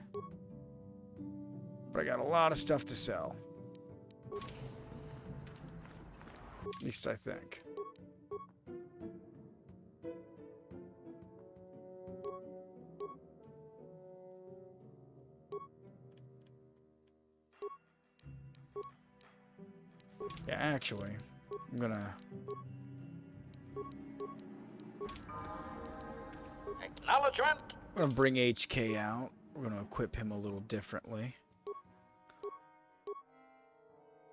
But I got a lot of stuff to sell. At least I think. Yeah, actually, I'm gonna... Acknowledgement. I'm gonna bring HK out. We're gonna equip him a little differently.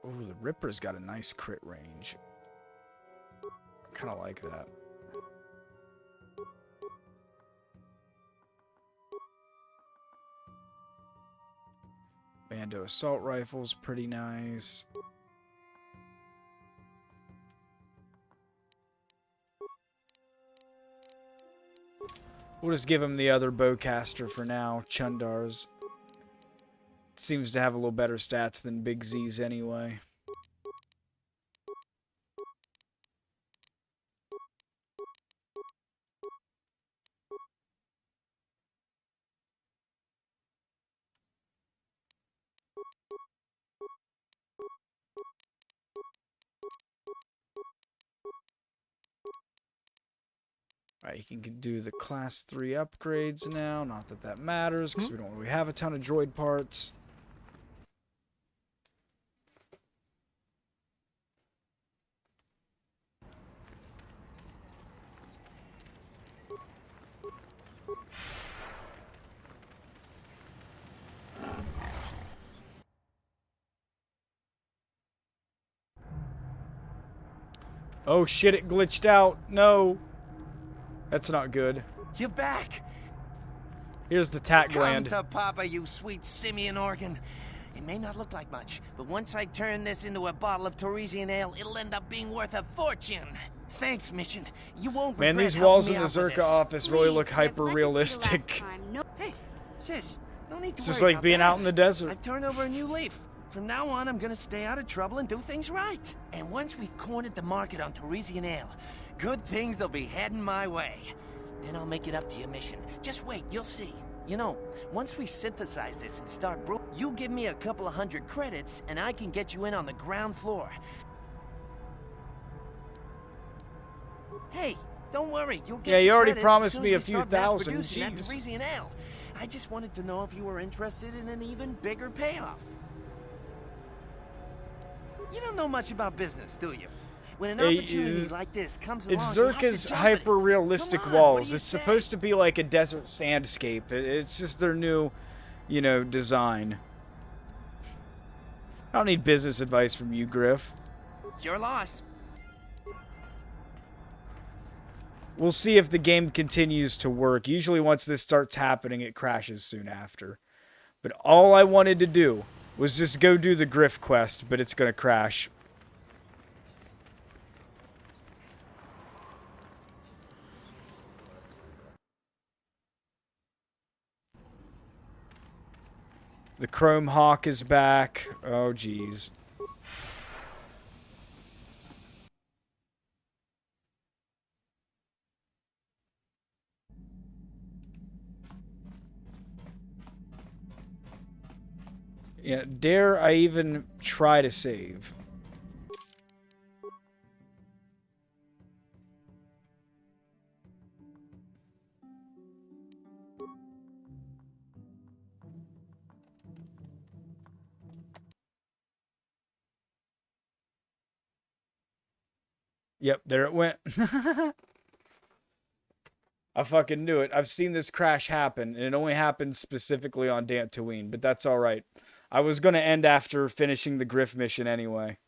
Oh, the Ripper's got a nice crit range. I kinda like that. Man, commando assault rifle's pretty nice. We'll just give him the other bowcaster for now, Chundar's. Seems to have a little better stats than Big Z's anyway. Alright, he can do the class 3 upgrades now. Not that that matters, because we don't really have a ton of droid parts. Oh shit, it glitched out. No. That's not good. You're back. Here's the tack gland. Come to Papa, you sweet simian organ. It may not look like much, but once I turn this into a bottle of Torresian ale, it'll end up being worth a fortune. Thanks, Mission. You won't regret Man, these walls in helping the me out with Czerka this. office really look hyper-realistic. Hey, sis, no need to It's just worry like about being that. out in the desert. I've turned over a new leaf. From now on, I'm gonna stay out of trouble and do things right. And once we've cornered the market on Torresian ale, good things will be heading my way. Then I'll make it up to you, Mission. Just wait, you'll see. You know, once we synthesize this and start brewing, you give me a couple of 100 credits, and I can get you in on the ground floor. Hey, don't worry, you'll get Yeah, you your already credits promised as soon me as a we few start mass thousand, producing that jeez. Torresian ale. I just wanted to know if you were interested in an even bigger payoff. You don't know much about business, do you? When an opportunity like this comes along, It's you have to Czerka's jump at it. hyper-realistic Come on, what walls. do you It's say? supposed to be like a desert sandscape. It's just their new, you know, design. I don't need business advice from you, Griff. It's your loss. We'll see if the game continues to work. Usually once this starts happening, it crashes soon after. But all I wanted to do was just go do the Griff quest, but it's going to crash. The Chrome Hawk is back. Oh, jeez. Yeah, dare I even try to save? Yep, there it went. I fucking knew it. I've seen this crash happen, and it only happened specifically on Dantooine, but that's alright. I was going to end after finishing the Griff mission anyway.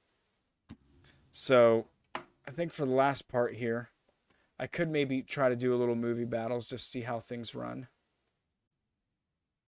So, I think for the last part here, I could maybe try to do a little movie battles just to see how things run.